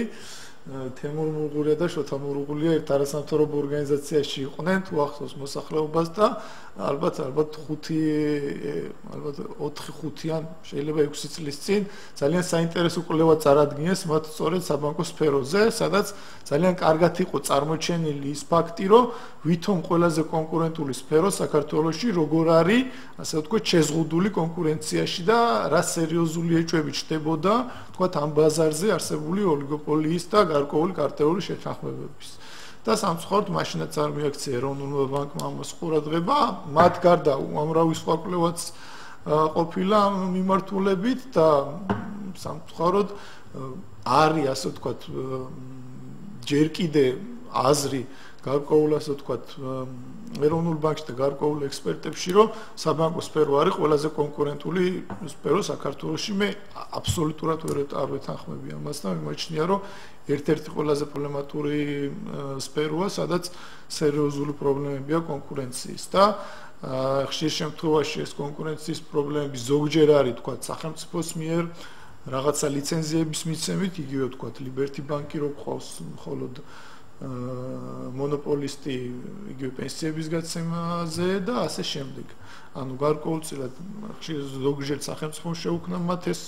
თემურ მურღულია და შოთა მურღულია ერთ არასამთავრობო ორგანიზაციაში იყვნენ თუ ახსოვს მოსახლეობას და ალბათ 4-5-ან შეიძლება 6 წლის წინ ძალიან საინტერესო კვლევა წარადგინეს მათ სწორედ საბანკო სფეროზე სადაც ძალიან კარგად იყო წარმოჩენილი ის ფაქტი რომ ვითომ ყველაზე კონკურენტული სფერო საქართველოში როგორ არის ასე ვთქვათ შეზღუდული კონკურენციაში და რა სერიოზული ეჭვები ჩნდებოდა ვთქვათ ამ ბაზარზე არსებული ოლიგოპოლიის და გარკვეული კარტერული შეთანხმებების და სამწუხაროდ მაშინაც არ მიაქცია ეროვნულმა ბანკმა ამას ყურადღება მათ გარდა უამრავი სხვა კვლევაც ყოფილა მიმართულებით და სამწუხაროდ არის ასე ვთქვათ ჯერ კიდე აზრი გარკვეულ ასე ვთქვათ ეროვნულ ბანკში და გარკვეულ ექსპერტებში რომ საბანკო სფერო არის ყველაზე კონკურენტული სფერო საქართველოში მე აბსოლუტურად არ ვეთანხმები ამასთან მიმაჩნია რომ ერთ-ერთი ყველაზე პრობლემატური სფეროა სადაც სერიოზული პრობლემებია კონკურენციის და ხშირ შემთხვევაში ეს კონკურენციის პრობლემები ზოგჯერ არის თქვა სახელმწიფოს მიერ რაღაცა ლიცენზიების მიცემით იგივე თქვა ლიბერტი ბანკი რო ყავს მხოლოდ მონოპოლისტი იგივე პენსიების გაცემაზე და ასე შემდეგ. ანუ გარკვეულწილად ზოგჯერ სახელმწიფომ შეუქმნა მათ ეს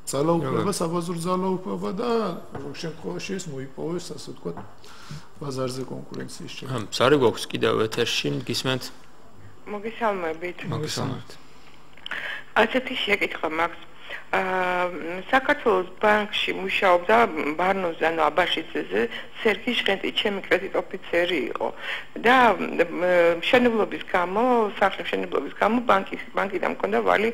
ძალაუფლება, საბაზრო ძალაუფლება და როგორ შემთხვევაში ეს მოიპოვეს, ასე ვთქვათ, ბაზარზე კონკურენციის შექმნა. სარი გვაქვს კიდევ ეთერში, გისმენთ? მოგესალმებით. მოგესალმებით. ასეთი შეკითხვა მაქვს. საქართველოს ბანკში მუშაობდა ბარნოზე, ანუ აბაშიძეზე, სერგი ჟღენტი, ჩემი კრედიტ ოფიცერი იყო და მშენებლობის გამო, სახლის მშენებლობის გამო ბანკიდან მქონდა ვალი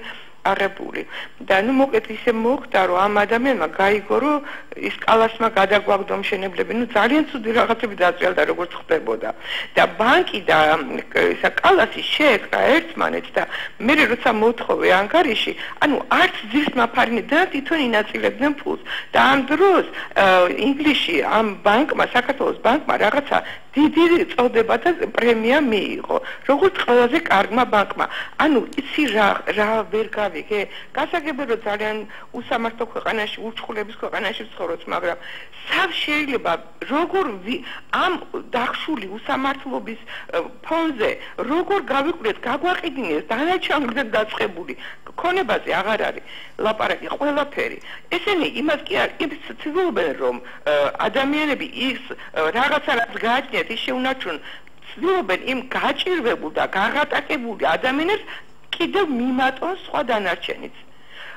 აღებული. და ნუ მოკლედ ისე მოხდა, რომ ამ ადამიანმა გაიგო, რომ ის კალასმა გადაგვაგდო მშენებლები, ნუ ძალიან ცუდი რაღაცები დაწვიალდა, როგორც ხდებოდა. და ბანკი და ისა კალასი შეეკრა ერთმანეთს და მე როცა მოთხოვე ანგარიში, ანუ არც ზის მაფარინე და თვითონ ინაწილებდნენ ფულს. და ამ დროს ინგლისში ამ ბანკმა, საქართველოს ბანკმა რაღაცა დიდი წოდება და პრემია მიიღო. როგორც ყველაზე კარგმა ბანკმა. ანუ იცი რა ვერ გავიგე. გასაგებია რომ ძალიან უსამართლო ქვეყანაში, ურჩხულების ქვეყანაში ვცხოვრობთ, მაგრამ სამ შეიძლება როგორ ამ დახშული უსამართლობის ფონზე როგორ გავიკვირდეთ, გაგვაყიდინეს დანარჩენიდან დაწყებული ქონებაზე აღარ არის ლაპარაკი ყველაფერი. ესენი იმას კი არ ცდილობენ რომ ადამიანები ის რაღაცას გააჩნიათ, ის შეუნარჩუნონ, ცდილობენ იმ გაჭირვებულ და გაღატაკებულ ადამიანებს კიდევ მიმატონ სხვა დანარჩენიც.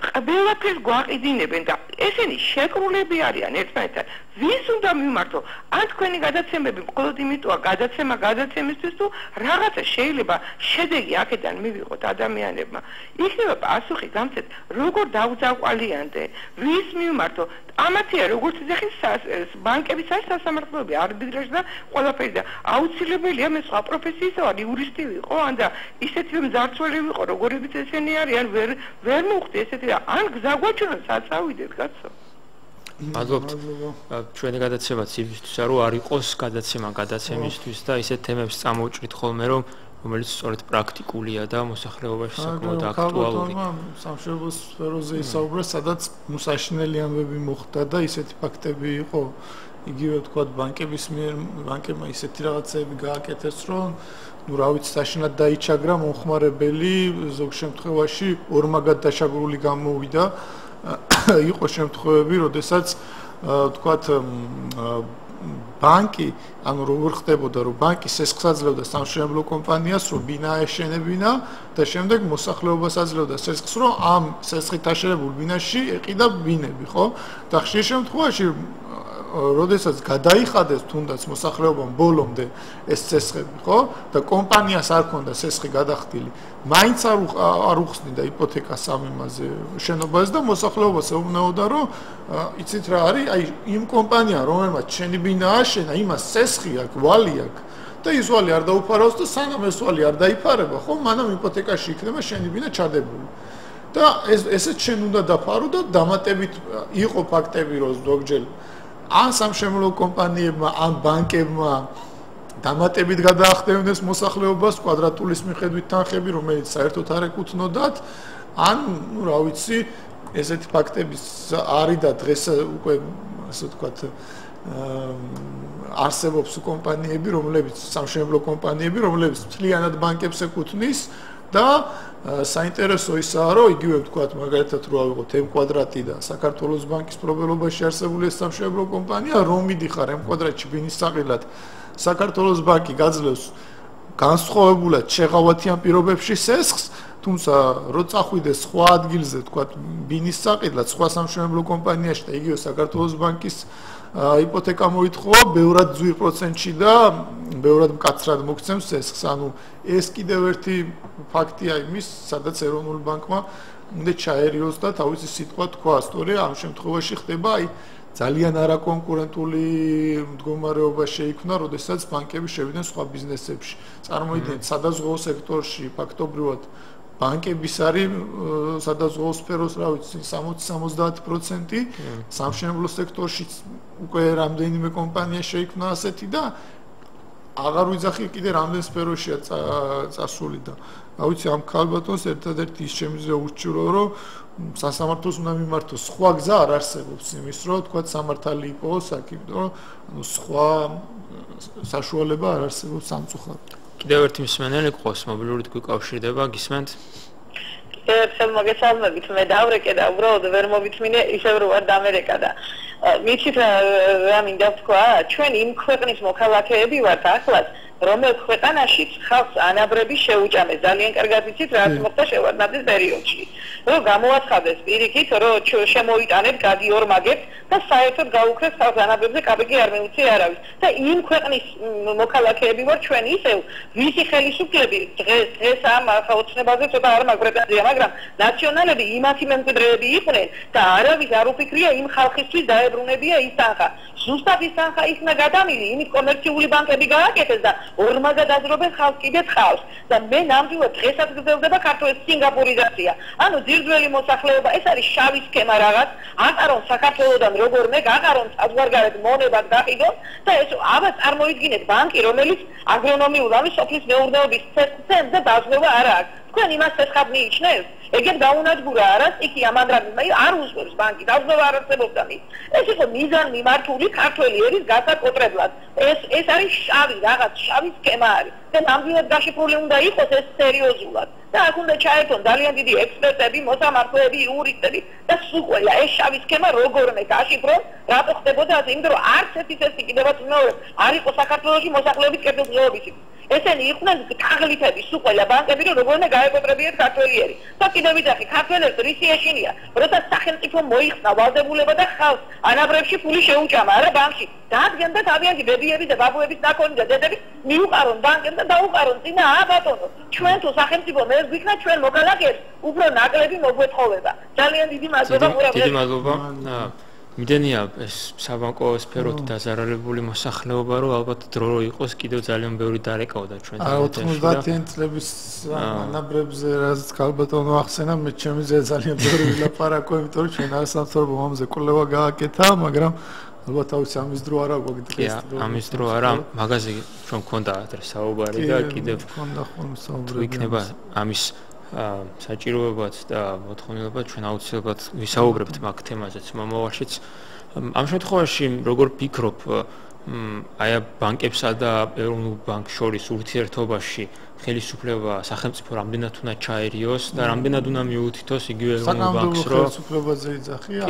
ყველაფერს გვაყიდინებენ და ესენი შეკრულები არიან ერთმანეთთან. ვის უნდა მიმართო? ან თქვენი გადაცემები მხოლოდ იმიტოა გადაცემისთვის თუ რაღაცა შეიძლება შედეგი აქედან მივიღოთ ადამიანებმა. იქნება პასუხი გამცეთ, როგორ დაუძაყვალიანდე, ვის მიმართო? ამათია როგორც ეხის ბანკების არის სასამართლოები, არბიტრაჟი და ყველაფერი და აუცილებელია მე სხვა პროფესიისა ვარ, იურისტი ვიყო, ან და ისეთი მძარცველი ვიყო, როგორებიც ესენი არიან, ვერ მოვხდი ესეთი და ან გზა გვაჩვენოს საწავიდეთ, კაცო. მადლობთ. ჩვენი გადაცემაც იმისთვის, რომ არ იყოს გადაცემისთვის და ისეთ თემებს წამოვჭრით ხოლმე, რომელიც სწორედ პრაქტიკულია და მოსახლეობაში საკმაოდ აქტუალური. სამშობლოს სფეროზე ისაუბრა, სადაც მოსაშინელი ამბები მოხდა და ისეთი ფაქტები იყო, იგივე თქვა ბანკებმა ისეთი რაღაცები გააკეთეს, რომ ну რა ვიცი საშინად დაიჩაგრა მომხმარებელი, ზოგ შემთხვევაში ორმაგად დაშაგრული გამოვიდა. იყო შემთხვევები, როდესაც თქვათ ბანკი, ანუ როგორ ხდებოდა, რომ ბანკი სესხს აძლევდა სამშენებლო კომპანიას, რომ ბინა ეშენებინა და შემდეგ მოსახლეობას აძლევდა სესხს, რომ ამ სესხით აშენებულ ბინაში ეყიდა ბინები, ხო? და ხშირ შემთხვევაში როდესაც გადაიხადეს თუნდაც მოსახლეობამ ბოლომდე ეს სესხები, ხო? და კომპანიას არ ქონდა სესხი გადახდილი, მაინც არ უხსნიდა იპოთეკას ამ იმაზე შენობაზე და მოსახლეობას ეუბნებოდა, რომ იცით რა არის, აი იმ კომპანია, რომელმაც შენი ბინა აშენა, იმას სესხი აქვს, ვალი აქვს და ის ვალი არ დაუფარავს და სანამ ეს ვალი არ დაიფარება, ხო, მანამ იპოთეკაში იქნება შენი ბინა ჩადებული. და ესეც შენ უნდა დაფარო და დამატებით იყო ფაქტები, რომ ზოგჯერ ან სამშენებლო კომპანიებმა, ან ბანკებმა დამატებით გადაახდენეს მოსახლეობას კვადრატულის მიხედვით თანხები, რომელიც საერთოდ არ ეკუთვნოდათ, ან, ну, რა ვიცი, ესეთი ფაქტები არის და დღეს უკვე, ასე ვთქვათ, არსებობს კომპანიები, რომლებიც სამშენებლო კომპანიები, რომლებიც მთლიანად ბანკებს ეკუთვნის და საინტერესო ისაა, რომ იგივე ვთქვათ, მაგალითად რო ავიღოთ M კვადრატი და საქართველოს ბანკის პრობლემაში არსებული სამშენებლო კომპანია, რომ მიდიხარ M კვადრატში ბინის საყიდად, საქართველოს ბანკი გაძლევს განსხვავებულად შეღავათიან პირობებში სესხს, თუმცა რო წახვიდეს სხვა ადგილზე, ვთქვათ, ბინის საყიდად, სხვა სამშენებლო კომპანიაში და იგივე საქართველოს ბანკის იპოთეკა მოითხოვა, ბევრად ძვირ პროცენტში და ბევრად მკაცრად მოგცემს სესხს. ანუ ეს კიდევ ერთი ფაქტია იმის, სადაც ეროვნულ ბანკმა უნდა ჩაერიოს და თავისი სიტყვა თქვა, სწორედ ამ შემთხვევაში ხდება, აი ძალიან არაკონკურენტული მდგომარეობა შეიქმნა, როდესაც ბანკები შევიდნენ სხვა ბიზნესებში. წარმოიდგინეთ, სადაზღვეო სექტორში ფაქტობრივად ბანკების არის სადაზღვეო სფეროს, რა ვიცი, 60-70%, სამშენებლო სექტორში უკვე რამდენიმე კომპანია შეიქმნა ასეთი და აღარ ვიძახი კიდე რამდენ სფეროშია წასული და რა ვიცი, ამ ქალბატონს ერთადერთი ის შემიძლია ურჩივლო, რომ სასამართლოს უნდა მიმართოს. სხვა გზა არ არსებობს იმის, რომ თქვა სამართალი იყოს აქ, რომ სხვა საშუალება არ არსებობს სამწუხაროდ. კიდევ ერთი მსმენელი ყავს, მობილური გვიკავშირდება, გისმენთ? ერთხელ მოგესალმებით, მე დავრეკე და უბრალოდ ვერ მოვიწმინე, ისევ რო ვარ დამერეკა და მიცით რა მინდა თქვა, ჩვენ იმ ქვეყნის მოქალაქეები ვართ ახლაც, რომელ ქვეყანაში ხალხს ანაბრები შეუჭამეს. ძალიან კარგად იცით, რაც მოხდა შევარდნაძის პერიოდში. რომ გამოაცხადეს პირიქით, რომ შემოიტანეთ გადი ორმაგებს და საერთოდ გაუქრეს საზანაბებზე კაბიკი არ მეუცი არავის. და იმ ქვეყნის მოქალაქეები ვარ ჩვენ ისევ, ვისი ხელისუფლები დღეს ამ ოცნებაზე ცოტა არ მაქვს პრეტენზია, მაგრამ ნაციონალები იმათი მემკვიდრეები იყვნენ და არავის არ უფიქრია იმ ხალხისთვის დაებრუნებია ის თანხა. ზუსტად ის თანხა იქნა გადამილი, იმით კომერციული ბანკები გააკეთეს და ორმაგად აზრობენ ხალხს კიდეც ხავს. და მე ნამდვილად დღესაც გრძელდება ქართლის სინგაპურიზაცია. ანუ ძირძველი მოსახლეობა, ეს არის შავი სქემა რაღაც, აკარონ საქართველოსთან როგორმე, გაკარონ საზღვარგარეთ მონებად გაყიდონ და ეს აბა წარმოიდგინეთ ბანკი, რომელიც აგრონომიულ ამის სოფლის მეურნეობის ცენტრზე დაზღვევა არ აქვს. თქვენ იმას ეხად მიიჩნევთ? ეგეთ გაუნადგურა არა სტიქი ამანდრამი არ უზღებს ბანკი დაზღვევა არ არსებობდა მის. ეს იყო მიზანმიმართული ქართველი ერის გასაკოტრებლად. ეს არის შავი რაღაც შავი სქემა არის. და ნამდვილად გაშიფრული უნდა იყოს ეს სერიოზულად. და აქ უნდა ჩაერთონ ძალიან დიდი ექსპერტები, მოსამართლეები, იურისტები და სულ ყველა ეს შავი სქემა როგორმე გაშიფრონ, რატო ხდებოდა ასე, იმიტომ რომ არც ერთი წესი კიდევაც მეორე არ იყო საქართველოში მოსახლეობის კეთილდღეობისთვის. ესენი იყვნენ თაღლითები, სულ ყველა ბანკები, რომ როგორმე გაეკოტრებიათ ქართველი ერი. და კიდევ ვიძახი, ქართველებს რისი ეშინია, როცა სახელმწიფო მოიხსნა ვალდებულება და ხალხს ანაბრებში ფული შეუჭამა, არა ბანკში. დაადგენდა თავიანთი ბებიების და ბაბუების ნაკონი და დედების მიუყარონ ბანკებს და დაუყარონ წინა ბატონო. ჩვენ თუ სახელმწიფო მერს გვიქნა ჩვენ მოქალაქეებს უფრო ნაკლები მოგვეთხოვება. ძალიან დიდი მადლობა ყურადღებისთვის. დიდი მადლობა. მიდენია ეს საბანკო სფეროთ დაზარალებული მოსახლეობა, რომ ალბათ დრო რო იყოს კიდევ ძალიან ბევრი დარეკავდა ჩვენთან. 90-იან წლების ანაბრებზე რაც ქალბატონო ახსენა, მე ჩემი ძალიან ბევრი ვილაპარაკო, იმიტომ რომ ჩვენ არასამთავრობო მომზე კვლევა გააკეთა, მაგრამ ალბათ თავის ამის დრო არა გვაქვს. ამის დრო არა, მაგაზე ჩვენ გქონდა ადრე საუბარი და კიდევ გქონდა ხოლმე საუბარი. თუ იქნება ამის საჭიროებაც და მოთხოვნილებაც ჩვენ აუცილებლად ვისაუბრებთ მაგ თემაზეც მომავალშიც. ამ შემთხვევაში როგორ ფიქრობ, აი ბანკებსა და ეროვნულ ბანკს შორის ურთიერთობაში ხელისუფლება სახელმწიფო რამდენად უნდა ჩაერიოს და რამდენად უნდა მიუთითოს იგივე ეროვნულ ბანკს, რომ ხელისუფლებაზე იძახია?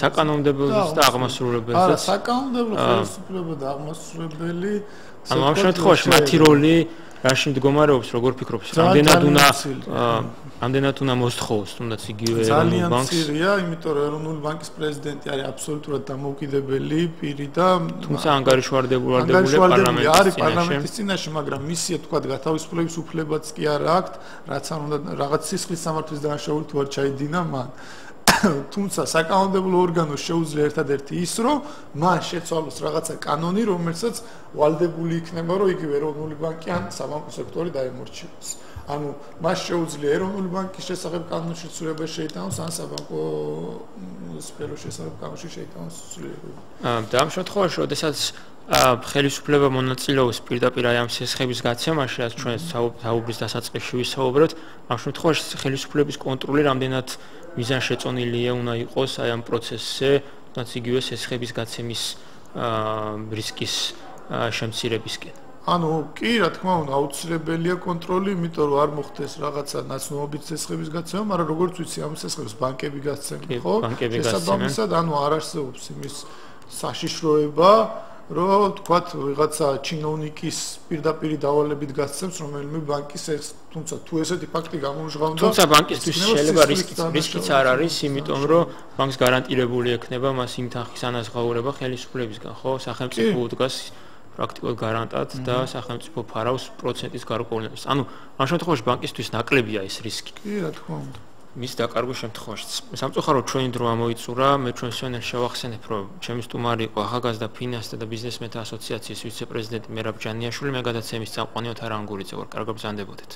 საკანონმდებლოსაც და აღმასრულებელსაც. არა, საკანონმდებლო ხელისუფლება და აღმასრულებელი. ამ შემთხვევაში მათი როლი რაში მდგომარეობს, როგორ ფიქრობ, რამდენად უნდა მოსთხოვოს, თუნდაც იგივე ეროვნულ ბანკს? ძალიან მცირეა, იმიტომ რომ ეროვნული ბანკის პრეზიდენტი არის აბსოლუტურად დამოუკიდებელი პირი და თუმცა ანგარიშვალდებულია პარლამენტის წინაშე, მაგრამ მისია თქვა გათავისუფლების უფლებაც კი არ აქვს, რაც არ უნდა რაღაც სისხლის სამართლის დანაშაული თუ არ ჩაიდინა მან. თუმცა საკანონმდებლო ორგანოს შეუძლია ერთადერთი ის, რომ მან შეცვალოს რაღაცა კანონი, რომელსაც ვალდებული იქნება, რომ იგივე ეროვნული ბანკი ან საბანკო სექტორი დაემორჩილოს. ანუ მას შეუძლია ეროვნული ბანკის შესახებ კანონის შეცვლილება შეიტანოს, ან საბანკო სფეროს შესახებ კანონის შეიტანოს ცვლილება. და ამ შემთხვევაში, როდესაც ხელისუფლება მონაწილეობს პირდაპირ ამ სესხების გაცემაში, რაც ჩვენ საუბრის დასაწყისში ვისაუბრეთ, ამ შემთხვევაში ხელისუფლების კონტროლი რამდენად მიზანშეწონილია უნდა იყოს აი ამ პროცესზე, რაც იგივე სესხების გაცემის რისკის შემცირებისკენ. ანუ კი, რა თქმა უნდა, აუცილებელია კონტროლი, იმიტომ რომ არ მოხდეს რაღაცა ნაცნობობით სესხების გაცემა, მაგრამ როგორც ვიცი, ამ სესხებს ბანკები გაცემენ, ხო? შესაბამისად, ანუ არ არსებობს იმის საშიშროება, რომ თქვათ ვიღაცა ჩინოვნიკის პირდაპირ დავალებით გასცემს რომელიმე ბანკის ეს, თუმცა თუ ესეთი ფაქტი გამომჟღავნდა, თუმცა ბანკისთვის შეიძლება რისკიც არ არის, იმიტომ რომ ბანკს გარანტირებული ექნება მას იმ თანხის ანაზღაურება ხელისუფლებისგან, ხო? სახელმწიფო უდგას პრაქტიკულად გარანტად და სახელმწიფო ფარავს პროცენტის გარკვეულებას. ანუ ამ შემთხვევაში ბანკისთვის ნაკლებია ეს რისკი. კი, რა თქმა უნდა. მის დაკარგვის შემთხვევაშიც. სამწუხაროდ ჩვენი დრო ამოიწურა, მე ჩვენს სიონერს შევახსენებ, რომ ჩემი სტუმარი იყო ახალგაზრდა ფინანსთა და ბიზნესმენთა ასოციაციის ვიცე-პრეზიდენტი მერაბ ჯანიაშვილი, მე გადაცემის წამყვანი ოთარ ანგურიძე ვარ. კარგად ბრძანდებოდეთ.